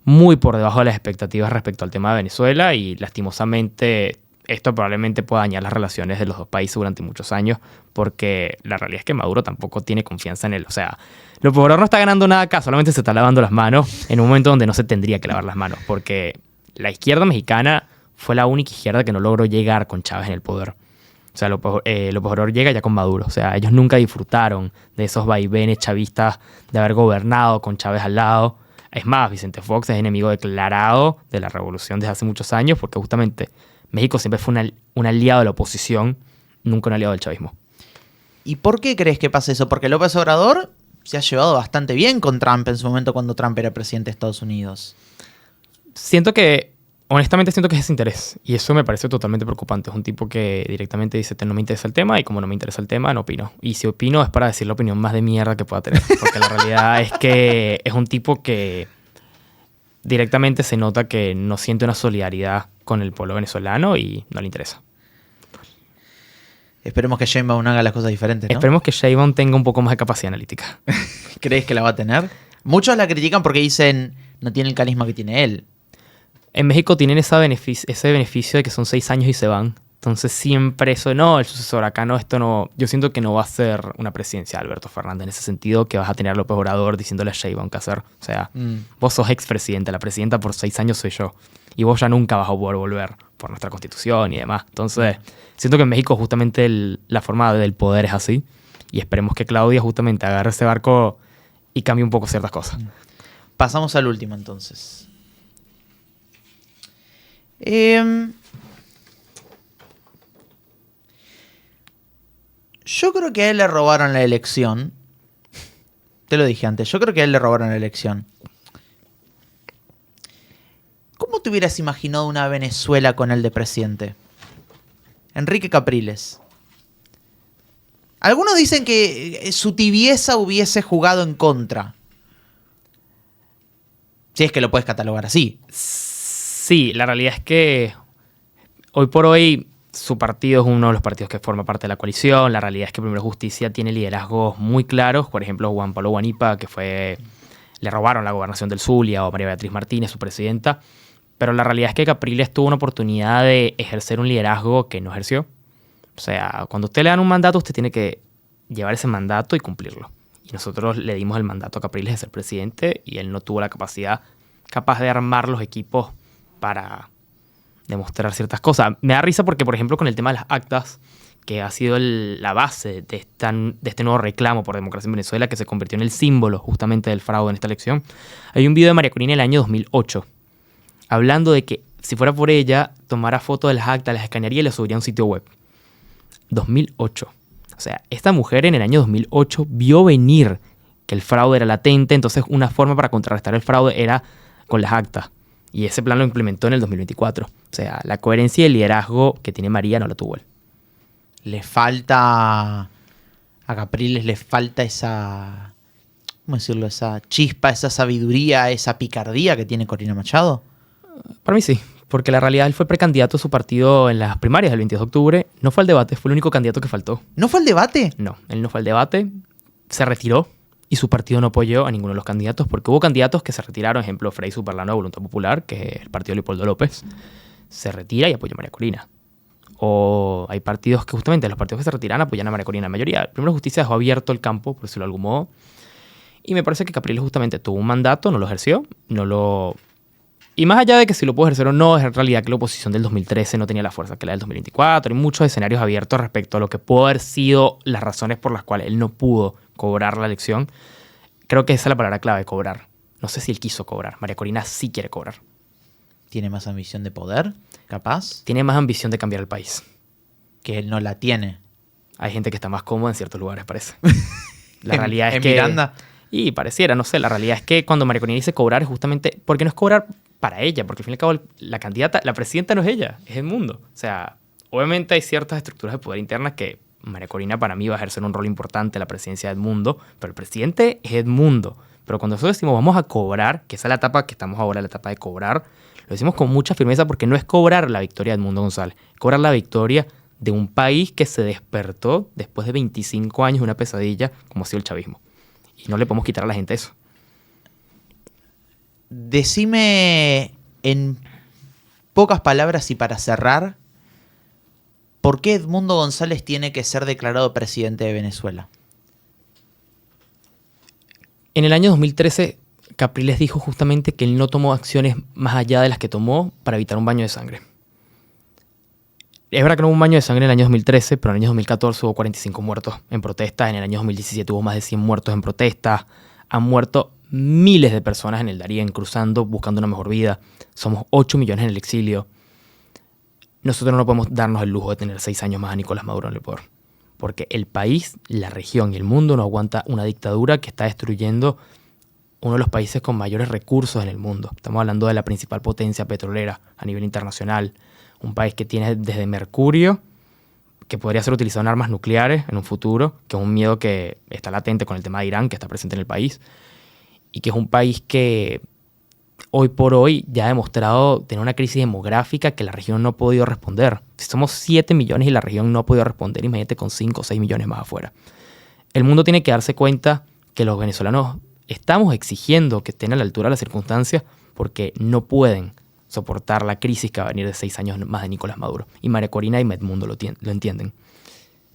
muy por debajo de las expectativas respecto al tema de Venezuela y lastimosamente esto probablemente pueda dañar las relaciones de los dos países durante muchos años porque la realidad es que Maduro tampoco tiene confianza en él. O sea, López Obrador no está ganando nada acá, solamente se está lavando las manos en un momento donde no se tendría que lavar las manos porque la izquierda mexicana fue la única izquierda que no logró llegar con Chávez en el poder. O sea, López Obrador llega ya con Maduro. O sea, ellos nunca disfrutaron de esos vaivenes chavistas de haber gobernado con Chávez al lado. Es más, Vicente Fox es enemigo declarado de la revolución desde hace muchos años porque justamente México siempre fue un aliado de la oposición, nunca un aliado del chavismo. ¿Y por qué crees que pasa eso? Porque López Obrador se ha llevado bastante bien con Trump en su momento cuando Trump era presidente de Estados Unidos. Honestamente siento que es desinterés y eso me parece totalmente preocupante. Es un tipo que directamente dice no me interesa el tema y como no me interesa el tema no opino. Y si opino es para decir la opinión más de mierda que pueda tener. Porque la realidad es que es un tipo que directamente se nota que no siente una solidaridad con el pueblo venezolano y no le interesa. Esperemos que Sheinbaum haga las cosas diferentes, ¿no? Esperemos que Sheinbaum tenga un poco más de capacidad analítica. ¿Crees que la va a tener? Muchos la critican porque dicen no tiene el carisma que tiene él. En México tienen ese beneficio de que son 6 años y se van. Entonces siempre eso, no, el sucesor acá no, esto no. Yo siento que no va a ser una presidencia de Alberto Fernández en ese sentido, que vas a tener a López Obrador diciéndole a Sheinbaum qué hacer. O sea, vos sos expresidente, la presidenta por 6 años soy yo. Y vos ya nunca vas a poder volver por nuestra constitución y demás. Entonces, siento que en México justamente la forma del poder es así. Y esperemos que Claudia justamente agarre ese barco y cambie un poco ciertas cosas. Pasamos al último entonces. Yo creo que a él le robaron la elección. Te lo dije antes, yo creo que a él le robaron la elección. ¿Cómo te hubieras imaginado una Venezuela con él de presidente? Enrique Capriles. Algunos dicen que su tibieza hubiese jugado en contra. Si es que lo puedes catalogar así. Sí, la realidad es que hoy por hoy su partido es uno de los partidos que forma parte de la coalición. La realidad es que Primero Justicia tiene liderazgos muy claros. Por ejemplo, Juan Pablo Guanipa, le robaron la gobernación del Zulia, o María Beatriz Martínez, su presidenta. Pero la realidad es que Capriles tuvo una oportunidad de ejercer un liderazgo que no ejerció. O sea, cuando usted le dan un mandato, usted tiene que llevar ese mandato y cumplirlo. Y nosotros le dimos el mandato a Capriles de ser presidente y él no tuvo la capacidad capaz de armar los equipos para demostrar ciertas cosas. Me da risa porque, por ejemplo, con el tema de las actas, que ha sido la base de este nuevo reclamo por democracia en Venezuela, que se convirtió en el símbolo justamente del fraude en esta elección, hay un video de María Corina del año 2008, hablando de que si fuera por ella, tomara fotos de las actas, las escanearía y las subiría a un sitio web. 2008. O sea, esta mujer en el año 2008 vio venir que el fraude era latente, entonces una forma para contrarrestar el fraude era con las actas. Y ese plan lo implementó en el 2024. O sea, la coherencia y el liderazgo que tiene María no la tuvo él. Le falta... A Capriles le falta esa... ¿Cómo decirlo? Esa chispa, esa sabiduría, esa picardía que tiene Corina Machado. Para mí sí, porque la realidad él fue precandidato a su partido en las primarias del 22 de octubre. No fue al debate, fue el único candidato que faltó. ¿No fue al debate? No, él no fue al debate, se retiró y su partido no apoyó a ninguno de los candidatos porque hubo candidatos que se retiraron, ejemplo, Frei Superlano de Voluntad Popular, que es el partido de Leopoldo López, se retira y apoya a María Corina. O hay partidos que justamente los partidos que se retiran apoyan a María Corina. La mayoría, Primero Justicia dejó abierto el campo, por decirlo de algún modo. Y me parece que Capriles justamente tuvo un mandato, no lo ejerció, Y más allá de que si lo pudo ejercer o no, es en realidad que la oposición del 2013 no tenía la fuerza que la del 2024. Hay muchos escenarios abiertos respecto a lo que pudo haber sido las razones por las cuales él no pudo cobrar la elección. Creo que esa es la palabra clave, cobrar. No sé si él quiso cobrar. María Corina sí quiere cobrar. ¿Tiene más ambición de poder? ¿Capaz? Tiene más ambición de cambiar el país. Que él no la tiene. Hay gente que está más cómoda en ciertos lugares, parece. La realidad es ¿En que... Miranda? Y pareciera, no sé, la realidad es que cuando María Corina dice cobrar es justamente... Porque no es cobrar para ella, porque al fin y al cabo la candidata, la presidenta no es ella, es Edmundo. O sea, obviamente hay ciertas estructuras de poder internas que María Corina para mí va a ejercer un rol importante en la presidencia de Edmundo, pero el presidente es Edmundo. Pero cuando nosotros decimos vamos a cobrar, que esa es la etapa que estamos ahora, la etapa de cobrar, lo decimos con mucha firmeza porque no es cobrar la victoria de Edmundo González, es cobrar la victoria de un país que se despertó después de 25 años de una pesadilla como ha sido el chavismo. Y no le podemos quitar a la gente eso. Decime en pocas palabras y para cerrar, ¿por qué Edmundo González tiene que ser declarado presidente de Venezuela? En el año 2013, Capriles dijo justamente que él no tomó acciones más allá de las que tomó para evitar un baño de sangre. Es verdad que no hubo un baño de sangre en el año 2013, pero en el año 2014 hubo 45 muertos en protestas. En el año 2017 hubo más de 100 muertos en protestas. Han muerto miles de personas en el Darién, cruzando, buscando una mejor vida. Somos 8 millones en el exilio. Nosotros no podemos darnos el lujo de tener 6 años más a Nicolás Maduro en el poder. Porque el país, la región y el mundo no aguanta una dictadura que está destruyendo uno de los países con mayores recursos en el mundo. Estamos hablando de la principal potencia petrolera a nivel internacional. Un país que tiene desde mercurio, que podría ser utilizado en armas nucleares en un futuro, que es un miedo que está latente con el tema de Irán, que está presente en el país, y que es un país que hoy por hoy ya ha demostrado tener una crisis demográfica que la región no ha podido responder. Si somos 7 millones y la región no ha podido responder, imagínate con 5 o 6 millones más afuera. El mundo tiene que darse cuenta que los venezolanos estamos exigiendo que estén a la altura de las circunstancias porque no pueden soportar la crisis que va a venir de 6 años más de Nicolás Maduro. Y María Corina y Edmundo lo entienden.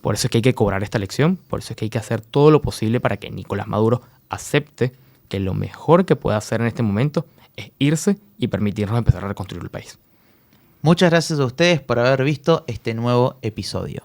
Por eso es que hay que cobrar esta lección, por eso es que hay que hacer todo lo posible para que Nicolás Maduro acepte que lo mejor que puede hacer en este momento es irse y permitirnos empezar a reconstruir el país. Muchas gracias a ustedes por haber visto este nuevo episodio.